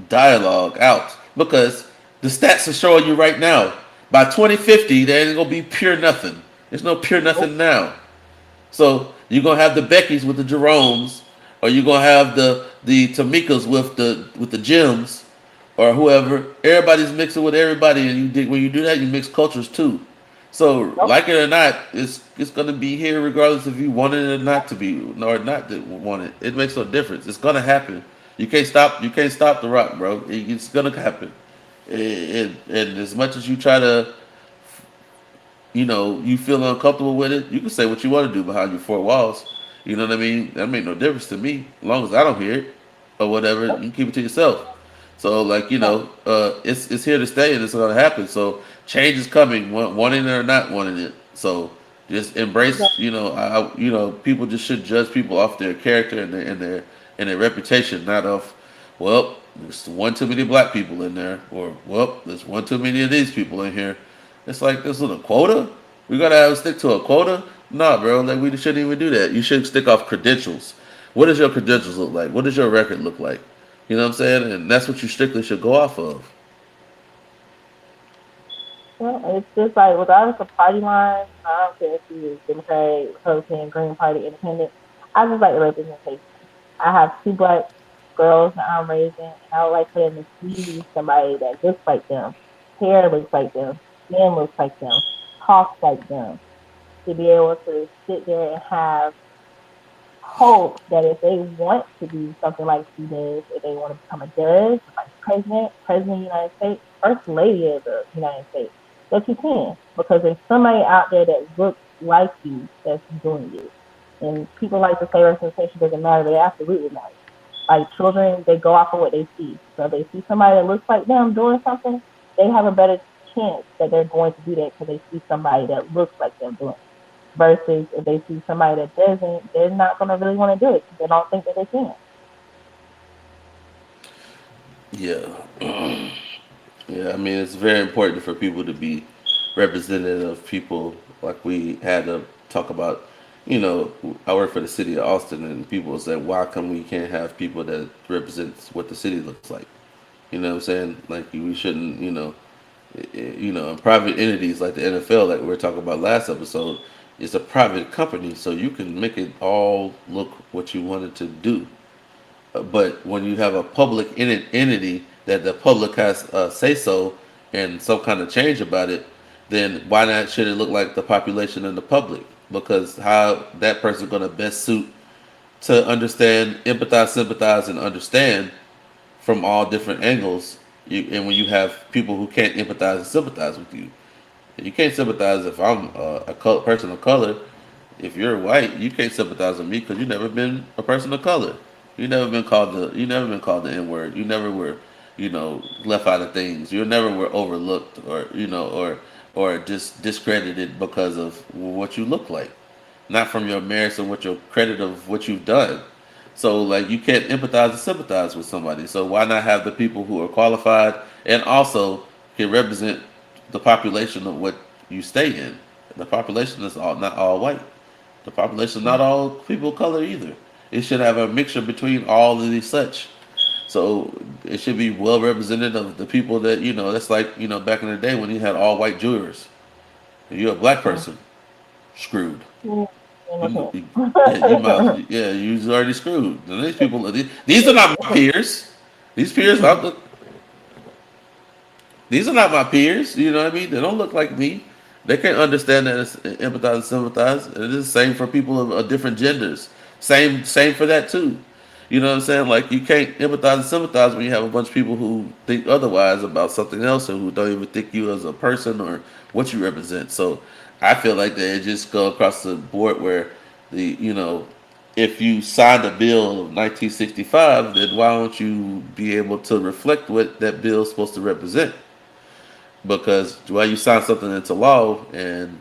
dialogue out. Because the stats are showing you right now, by 2050, there ain't gonna be pure nothing. There's no pure Nope. nothing now. So you're gonna have the Beckys with the Jeromes, or you're gonna have the Tamikas with the Jims, or whoever. Everybody's mixing with everybody, and when you do that, you mix cultures too. So Nope. like it or not, it's gonna be here regardless if you want it or not to be, or not to want it. It makes no difference. It's gonna happen. You can't stop the rock, bro. It's gonna happen. And as much as you try to you feel uncomfortable with it, you can say what you want to do behind your four walls. You know what I mean? That make no difference to me, as long as I don't hear it or whatever. You Nope. can keep it to yourself. So, like Right. it's here to stay and it's gonna happen. So change is coming, wanting it or not wanting it. So just embrace. Exactly. People just should judge people off their character and their reputation, not off. Well, there's one too many black people in there, or well, there's one too many of these people in here. It's like this is a quota. We gotta stick to a quota. Nah, bro. Like we shouldn't even do that. You should stick off credentials. What does your credentials look like? What does your record look like? You know what I'm saying? And that's what you strictly should go off of. Well, it's just like regardless of party lines, I don't care if you Democrat, Republican, Green Party, Independent. I just like the representation. I have two black girls that I'm raising, and I would like for them to see somebody that looks like them, hair looks like them, skin looks like them, talks like them, to be able to sit there and have hope that if they want to do something like she does, if they want to become a judge, like president of the United States, first lady of the United States, that you can. Because there's somebody out there that looks like you that's doing it. And people like to say representation doesn't matter, but it absolutely matters. Like children, they go off of what they see. So if they see somebody that looks like them doing something, they have a better chance that they're going to do that because they see somebody that looks like them doing it. Versus if they see somebody that doesn't, they're not going to really want to do it because they don't think that they can. Yeah, yeah. I mean, it's very important for people to be representative of people. Like we had to talk about. I work for the city of Austin, and people say, "Why come we can't have people that represents what the city looks like?" You know what I'm saying? Like we shouldn't. And private entities like the NFL, like we were talking about last episode, is a private company, so you can make it all look what you want it to do. But when you have a public entity that the public has say so and some kind of change about it, then why not should it look like the population and the public? Because how that person's going to best suit to understand, empathize, sympathize, and understand from all different angles. And when you have people who can't empathize and sympathize with you, you can't sympathize if I'm person of color. If you're white, you can't sympathize with me because you've never been a person of color. You never been called the N word. You never were, left out of things. You never were overlooked or just discredited because of what you look like, not from your merits or what your credit of what you've done. So like you can't empathize and sympathize with somebody. So why not have the people who are qualified and also can represent the population of what you stay in? The population is not all white. The population is not all people of color either. It should have a mixture between all of these such. So it should be well represented of the people that That's like back in the day when you had all white jurors. If you're a black person, screwed. Yeah, you was already screwed. And these are not my peers. These peers, these are not my peers. You know what I mean? They don't look like me. They can't understand that it's empathize and sympathize. And it is the same for people of different genders. Same for that too. You know what I'm saying? Like you can't empathize and sympathize when you have a bunch of people who think otherwise about something else, or who don't even think you as a person or what you represent. So I feel like that it just go across the board where if you signed a bill of 1965, then why don't you be able to reflect what that bill is supposed to represent? Because why you sign something into law and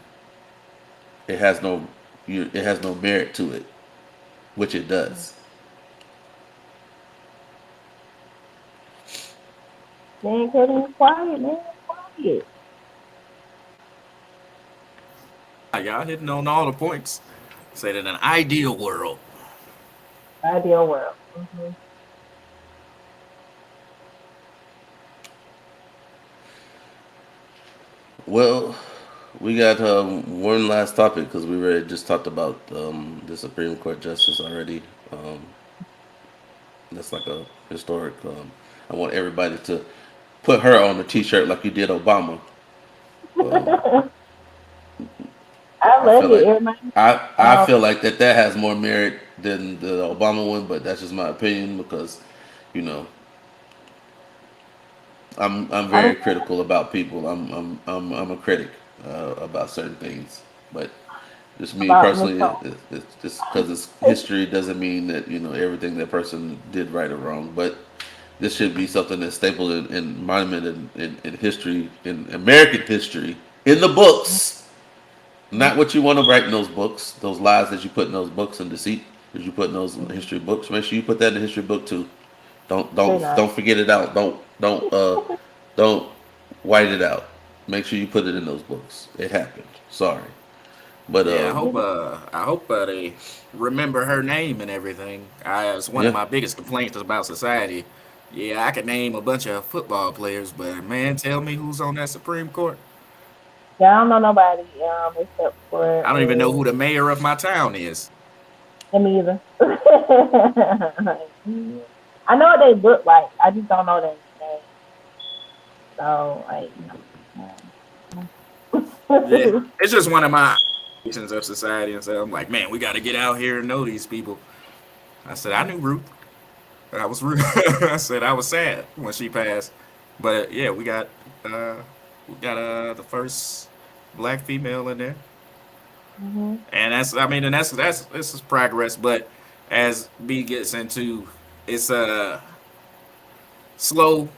it has no it has no merit to it, which it does. Man, Kevin, quiet, man, quiet. Y'all hitting on all the points. Say that in an ideal world. Ideal world. Hmm. Well, we got one last topic because we already just talked about the Supreme Court justice already. Um, that's like a historic. I want everybody to put her on the T-shirt like you did Obama. Um, I I love feel it. like It reminds me I of feel like that has more merit than the Obama one, but that's just my opinion because, you know, I'm I very don't critical about people. I'm a critic about certain things, but just me about Miss personally, Cole. it's just because it's history doesn't mean that everything that person did right or wrong. But this should be something that's stapled in monument in history, in American history, in the books. Not what you want to write in those books, those lies that you put in those books and deceit that you put in those history books. Make sure you put that in the history book too. Don't Do don't not. don't forget it out. Don't white it out. Make sure you put it in those books. It happened. Sorry, but Yeah, Do not. I hope they remember her name and everything. It's one of yeah. my biggest complaints about society. Yeah, I could name a bunch of football players, but man, tell me who's on that Supreme Court. Yeah, I don't know nobody except I don't even know for who the mayor of my town is. them either. I know what they look like. I just don't know their name. So like, Yeah, no. it's just one of my expectations of society, and so I'm like, man, we got to get out here and know these people. I said I knew Ruth. I was Ruth. I said I was sad when she passed, but yeah, uh, we got the first black female in there. Hmm. And that's this is progress, but as B gets into, it's slow,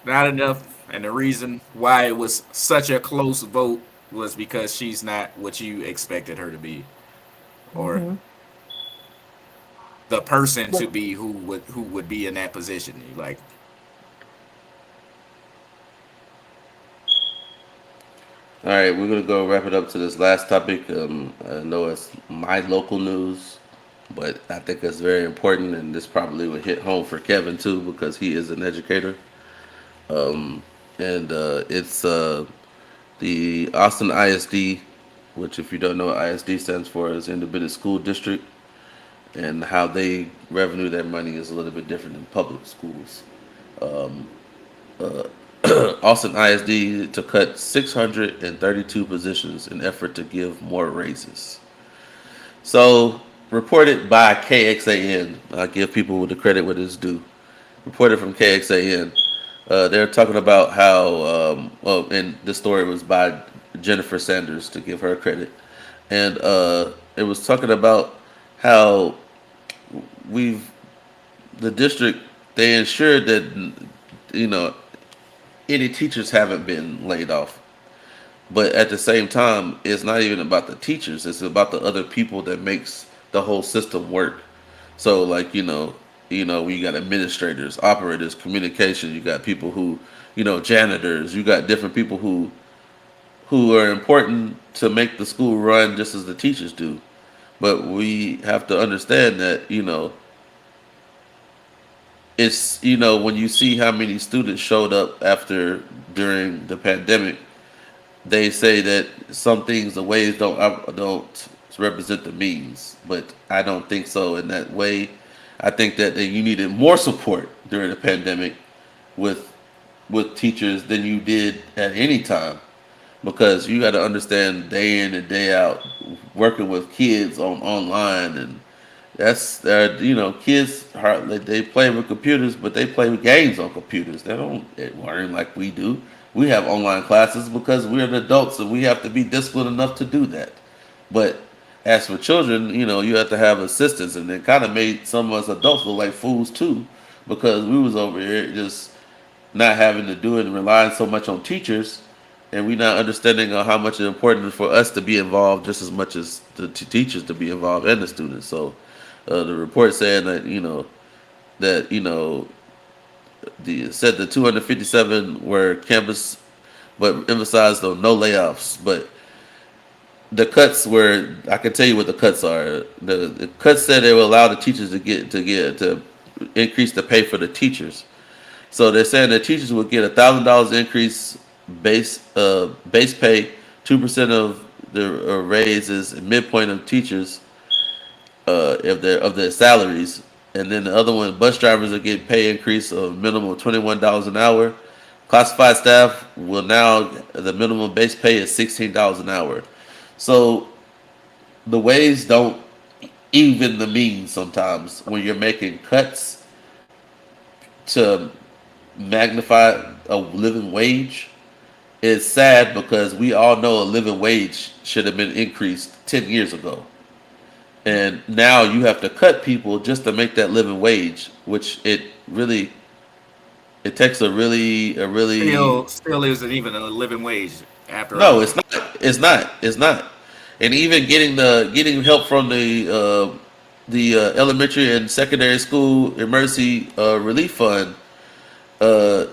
not enough, and the reason why it was such a close vote was because she's not what you expected her to be, or Hmm. the person to be who would be in that position. Like, All right, we're gonna go wrap it up to this last topic. I know it's my local news, but I think it's very important, and this probably would hit home for Kevin too because he is an educator. And it's the Austin ISD, which, if you don't know what ISD stands for, is Independent School District, and how they revenue their money is a little bit different than public schools. Austin ISD to cut 632 positions in effort to give more raises. So, reported by KXAN, I give people the credit what is due. Reported from KXAN, they're talking about how, and the story was by Jennifer Sanders to give her credit, and it was talking about how we've the district they ensured that you know any teachers haven't been laid off. But at the same time, it's not even about the teachers. It's about the other people that makes the whole system work. So like, you got administrators, operators, communication, you got people who, janitors, you got different people who are important to make the school run just as the teachers do. But we have to understand that, it's, when you see how many students showed up after during the pandemic, they say that some things, the ways don't represent the means, but I don't think so in that way. I think that you needed more support during the pandemic with teachers than you did at any time because you got to understand day in and day out working with kids on online, and that's kids hardly they play with computers, but they play with games on computers. They don't learn like we do. We have online classes because we're the adults and we have to be disciplined enough to do that. But as for children, you have to have assistance, and it kind of made some of us adults look like fools too, because we was over here just not having to do it and relying so much on teachers, and we not understanding how much it's important for us to be involved just as much as the teachers to be involved and the students. So the report saying that the said the 257 were campus, but emphasized on no layoffs. But the cuts were, I can tell you what the cuts are. The cuts said they will allow the teachers to increase the pay for the teachers. So they're saying that teachers would get $1,000 increase base pay, 2% of the raises, and midpoint of teachers of their salaries, and then the other one, bus drivers will get pay increase of minimum $21 an hour. Classified staff will now the minimum base pay is $16 an hour. So the ways don't even the means sometimes when you're making cuts to magnify a living wage. It's sad because we all know a living wage should have been increased 10 years ago. And now you have to cut people just to make that living wage, which it takes a really Still isn't even a living wage after no, all. it's not. And even getting help from the elementary and secondary school emergency relief fund, uh,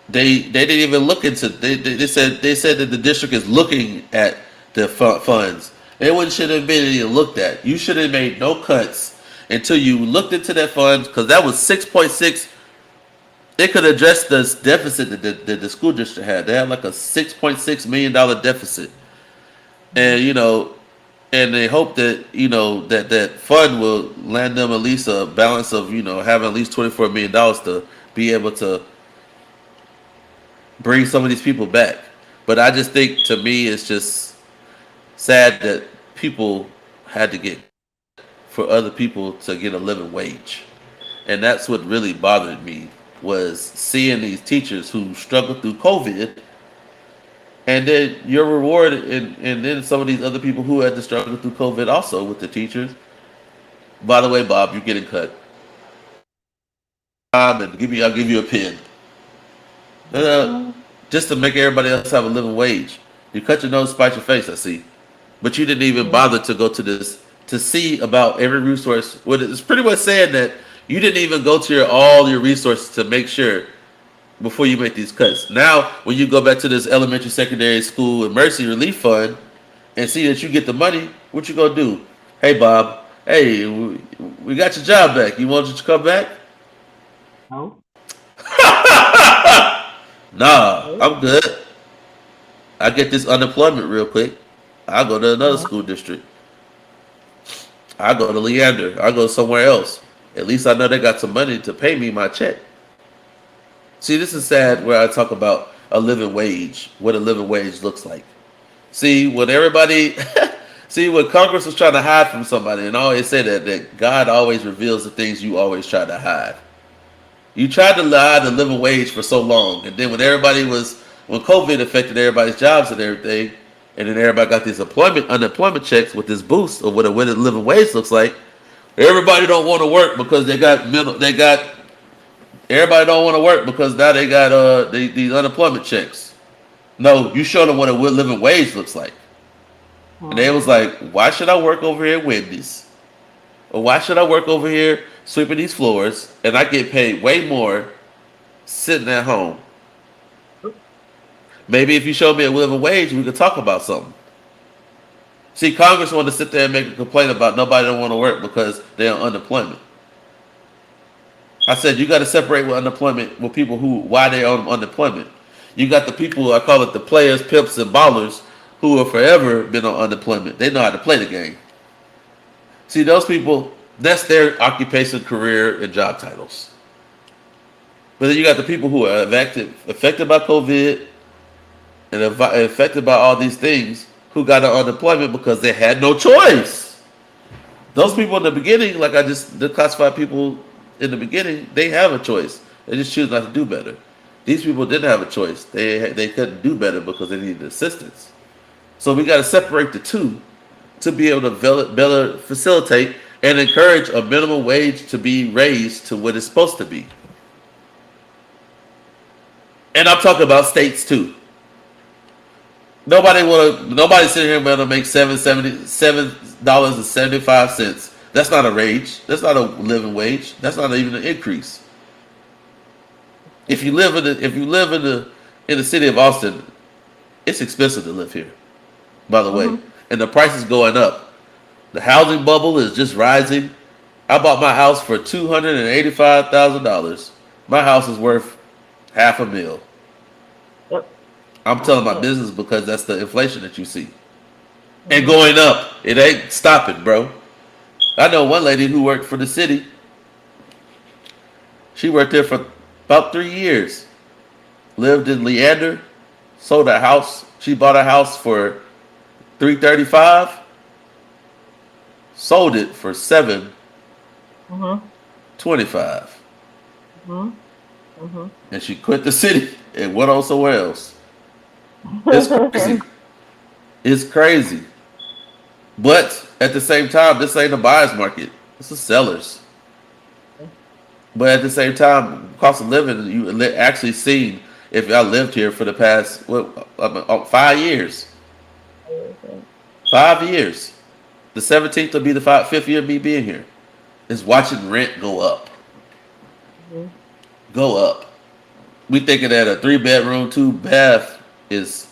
they didn't even look into. They said that the district is looking at the funds. It wouldn't should have been even looked at. You should have made no cuts until you looked into that fund, because that was 6.6. It could address the deficit that the school district had. They had like a $6.6 million deficit, and and they hope that that fund will land them at least a balance of having at least $24 million to be able to bring some of these people back. But I just think, to me, it's just sad that people had to get for other people to get a living wage, and that's what really bothered me, was seeing these teachers who struggled through COVID, and then your reward, and then some of these other people who had to struggle through COVID also with the teachers. By the way, Bob, you're getting cut. And I'll give you a pin. Uh, just to make everybody else have a living wage. You cut your nose, spite your face, I see. But you didn't even bother to go to this to see about every resource. What it's pretty much saying that you didn't even go to all your resources to make sure before you make these cuts. Now, when you go back to this elementary, secondary school emergency relief fund and see that you get the money, what you gonna do? Hey, Bob. Hey, we got your job back. You want you to come back? No. Nah, I'm good. I get this unemployment real quick. I go to another Uh-huh. school district. I go to Leander. I go somewhere else. At least I know they got some money to pay me my check. See, this is sad where I talk about a living wage, what a living wage looks like. See, when everybody, see, when Congress was trying to hide from somebody, and I always say that God always reveals the things you always try to hide. You tried to hide the living wage for so long, and then when COVID affected everybody's jobs and everything, and then everybody got these unemployment checks with this boost of what a living wage looks like. Everybody don't want to work because everybody don't want to work because now they got these unemployment checks. No, you show them what a living wage looks like. And they was like, why should I work over here at Wendy's? Or why should I work over here sweeping these floors and I get paid way more sitting at home? Maybe if you show me a living wage, we could talk about something. See, Congress want to sit there and make a complaint about nobody don't want to work because they're on unemployment. I said you got to separate with unemployment with people why they're on unemployment. You got the people, I call it the players, pimps, and ballers, who have forever been on unemployment. They know how to play the game. See, those people, that's their occupation, career, and job titles. But then you got the people who are affected by COVID, and affected by all these things who got an unemployment because they had no choice. Those people in the beginning, like I just the classified people in the beginning, they have a choice. They just choose not to do better. These people didn't have a choice. They couldn't do better because they needed assistance. So we got to separate the two to be able to better facilitate and encourage a minimum wage to be raised to what it's supposed to be. And I'm talking about states too. Nobody sitting here want to make $7.75. That's not a wage. That's not a living wage. That's not even an increase. If you live in the city of Austin, it's expensive to live here. By the way, and the price is going up. The housing bubble is just rising. I bought my house for $285,000. My house is worth half a mil. Yep. I'm telling my business because that's the inflation that you see. And going up. It ain't stopping, bro. I know one lady who worked for the city. She worked there for about 3 years. Lived in Leander. Sold a house. She bought a house for $335. Sold it for $725. And she quit the city and went on somewhere else. It's crazy. It's crazy. But at the same time, this ain't a buyer's market. It's a seller's. But at the same time, cost of living, you actually seen if I lived here for the past 5 years. 5 years. The 17th will be the fifth year of me being here. Is watching rent go up. Go up. We thinking that a 3-bedroom, 2-bath is,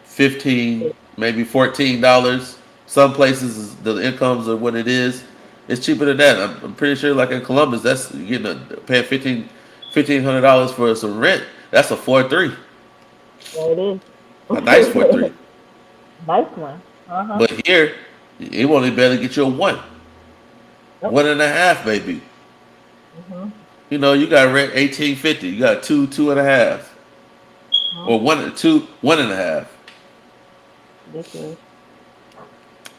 15, maybe $14. Some places the incomes are what it is. It's cheaper than that. I'm pretty sure, like in Columbus, that's paying $1,500 for some rent. That's a 4.3. There it is. A nice 4.3. Nice one. But here, it won't even barely get you a 1. Nope. 1.5 maybe. You got rent $1,850. You got 2.5, or 1.5. This is.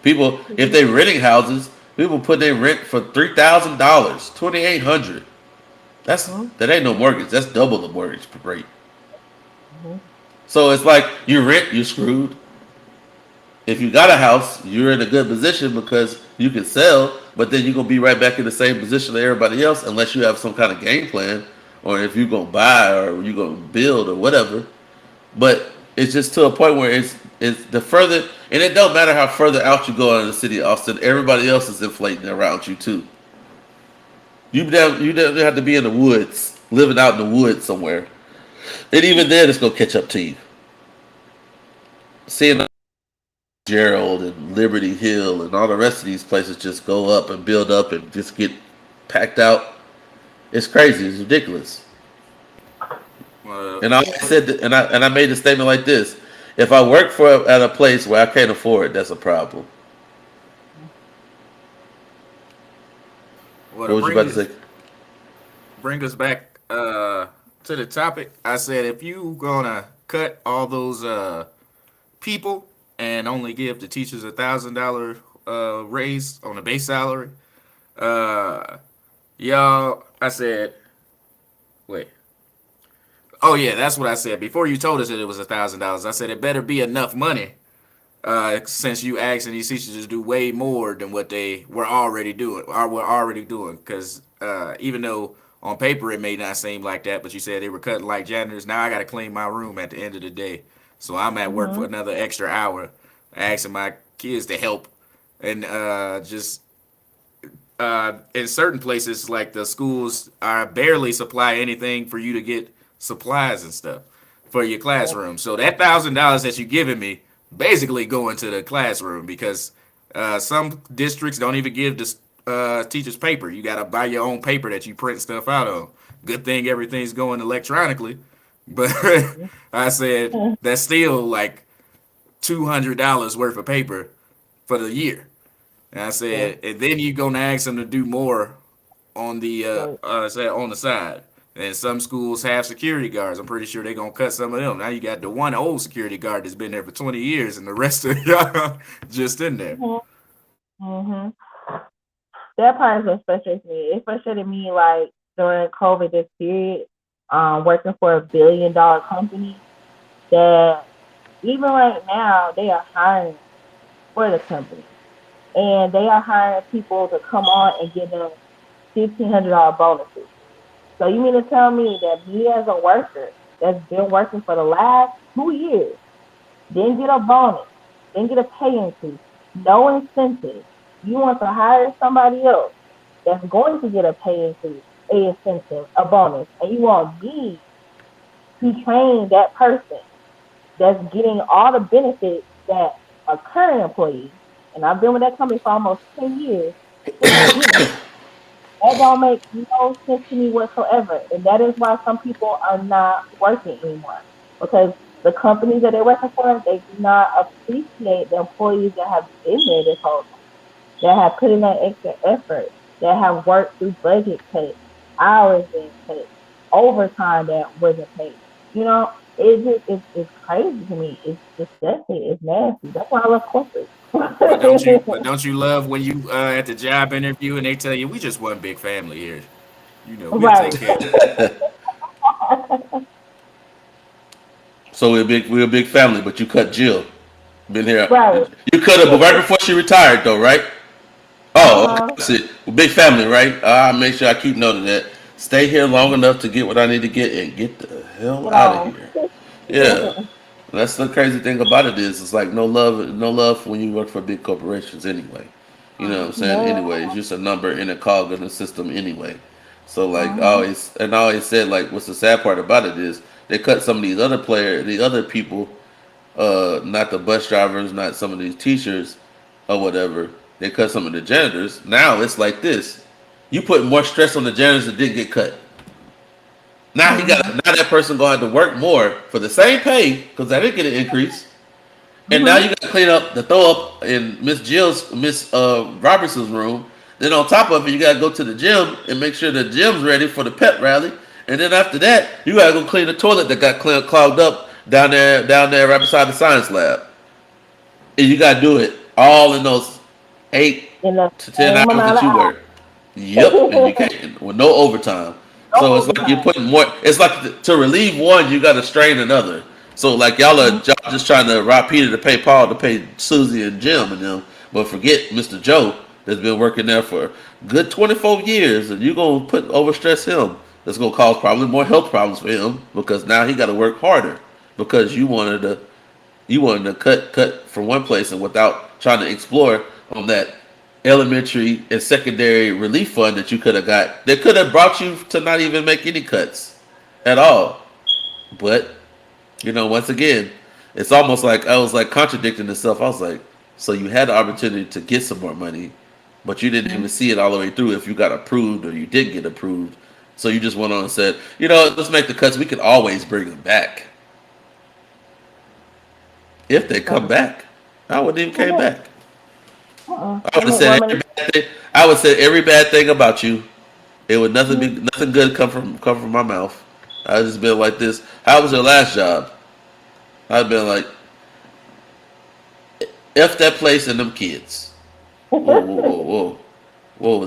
People, if they renting houses, people put their rent for $3,000, $2,800. That ain't no mortgage. That's double the mortgage rate. So it's like you rent, you're screwed. If you got a house, you're in a good position because you can sell, but then you're gonna be right back in the same position as everybody else unless you have some kind of game plan, or if you're gonna buy or you're gonna build or whatever. But it's just to a point where it's the further, and it don't matter how further out you go in the city of Austin, everybody else is inflating around you too. You don't have to be in the woods, living out in the woods somewhere, and even then it's gonna catch up to you. Seeing Gerald and Liberty Hill and all the rest of these places just go up and build up and just get packed out. It's crazy. It's ridiculous. And I said, and I made a statement like this: if I work at a place where I can't afford it, that's a problem. Well, What was you about to say? bring us back to the topic. I said if you gonna cut all those people and only give the teachers $1,000 raise on the base salary, y'all. I said, wait. Oh yeah, that's what I said before you told us that it was $1,000. I said it better be enough money, since you asking these teachers to do way more than what they were already doing, Because even though on paper it may not seem like that, but you said they were cutting like janitors. Now I got to clean my room at the end of the day, so I'm at work for another extra hour, asking my kids to help, and just in certain places like the schools are barely supply anything for you to get supplies and stuff for your classroom. So that $1,000 that you giving me basically going to the classroom because some districts don't even give the teachers paper. You got to buy your own paper that you print stuff out on. Good thing everything's going electronically, but I said that's still like $200 worth of paper for the year. And I said, and then you're gonna ask them to do more on the say on the side. And some schools have security guards. I'm pretty sure they're gonna cut some of them. Now you got the one old security guard that's been there for 20 years, and the rest of y'all just in there. Mm-hmm. That part is what frustrates me. It frustrated me like during COVID this period, working for $1 billion company that even right now they are hiring for the company. And they are hiring people to come on and give them $1,500 bonuses. So you mean to tell me that me as a worker that's been working for the last 2 years didn't get a bonus, didn't get a pay increase, no incentive. You want to hire somebody else that's going to get a pay increase, a incentive, a bonus, and you want me to train that person that's getting all the benefits that a current employee, and I've been with that company for almost 10 years, isn't getting. That don't make no sense to me whatsoever. And that is why some people are not working anymore. Because the companies that they're working for, they do not appreciate the employees that have been there this whole time, that have put in that extra effort, that have worked through budget cuts, hours being cut, overtime that wasn't paid. You know, it's crazy to me. It's disgusting. It's nasty. That's why I love corporate. But don't you love when you at the job interview and they tell you we just one big family here. We'll take Right. care of So we're a big family, but you cut Jill. Been here. Right. You cut her, but right before she retired, though, right? Oh, okay. Uh-huh. That's it. Big family, right? I make sure I keep note of that. Stay here long enough to get what I need to get and get the hell Get out of on. here. Yeah. That's the crazy thing about it is it's like no love when you work for big corporations anyway. You know what I'm saying? Yeah. Anyway, it's just a number in a cog in the system anyway. So like Uh-huh. I always said like what's the sad part about it is they cut some of these other people, not the bus drivers, not some of these teachers or whatever. They cut some of the janitors. Now it's like this. You put more stress on the janitors that didn't get cut. Uh-huh. Now that person gonna have to work more for the same pay because I didn't get an increase. And now Uh-huh. you got to clean up the throw up in Miss Robertson's room. Then on top of it, you got to go to the gym and make sure the gym's ready for the pep rally. And then after that, you got to go clean the toilet that got clogged up down there right beside the science lab. And you got to do it all in those 8 to 10 hours In the same amount that of you work. Yep, and you hours. can't with no overtime. No So it's like you're overtime. putting more. It's like to relieve one, you got to strain another. So like y'all just trying to rob Peter to pay Paul to pay Susie and Jim and them, but forget Mr. Joe that's been working there for good 24 years, and you gonna put overstress him. That's gonna cause probably more health problems for him because now he got to work harder because you wanted to cut from one place and without trying to explore on that elementary and secondary relief fund that you could have got that could have brought you to not even make any cuts at all. But once again, it's almost like I was like contradicting itself. I was like, so you had the opportunity to get some more money, but you didn't even see it all the way through if you got approved or you did get approved. So you just went on and said, let's make the cuts. We can always bring them back if they come back. I wouldn't even came back. I would They have make more said money. every bad thing. I would say every bad thing about you. It would nothing good come from my mouth. I just been like this. How was your last job? I've been like, f that place and them kids. Whoa, whoa, whoa, whoa, whoa.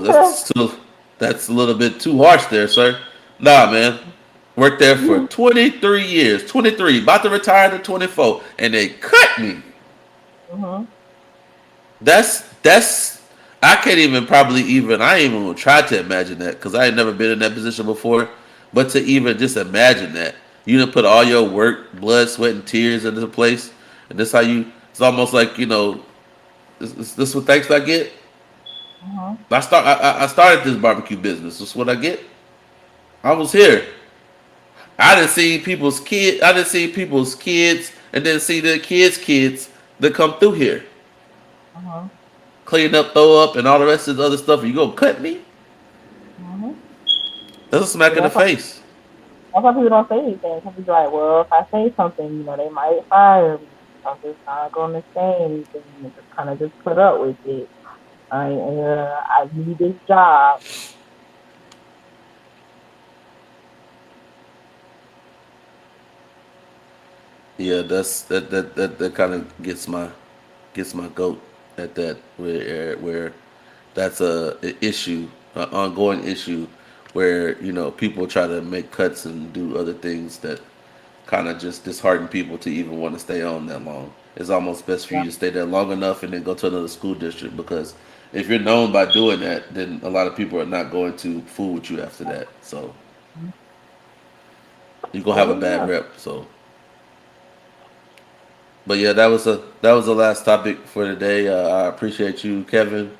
That's a little bit too harsh there, sir. Nah, man. Worked there for 23 years. 23, about to retire to 24, and they cut me. Uh-huh. That's I can't even probably even I ain't even gonna try to imagine that because I ain't never been in that position before. But to even just imagine that you done put all your work, blood, sweat, and tears into the place, and this how you. It's almost like this what thanks I get. Uh-huh. I started this barbecue business. This is what I get. I was here. I didn't see people's kid. I didn't see people's kids, and then see their kids that come through here, Uh-huh. clean up, throw up, and all the rest of the other stuff. You gonna cut me? Uh-huh. That's a smack So in the face. that's why people don't say anything. Some people are like, well, if I say something, they might fire me. I'm just not going to say anything and just kind of just put up with it. I need this job. Yeah, that kind of gets my goat at that where that's a issue, an ongoing issue, where people try to make cuts and do other things that kind of just dishearten people to even want to stay on that long. It's almost best for Yeah. you to stay there long enough and then go to another school district, because if you're known by doing that, then a lot of people are not going to fool with you after that. So you're gonna have a Oh bad yeah. rep. So, but yeah, that was the last topic for today. I appreciate you, Kevin,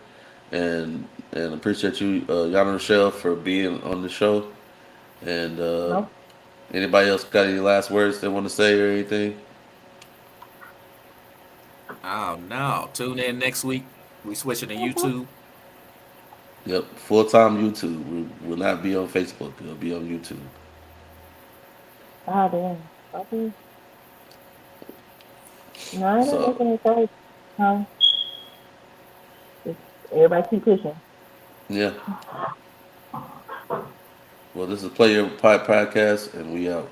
and appreciate you, Yana Rochelle, for being on the show. And Nope. anybody else got any last words they want to say or anything? Oh no! Tune in next week. We switching to Mhm. YouTube. Yep, full time YouTube. We will not be on Facebook. It'll be on YouTube. Ah, damn. Okay. No, I don't make So any sense. Huh? Just everybody keep pushing. yeah. Well, this is Player Podcast, and we out.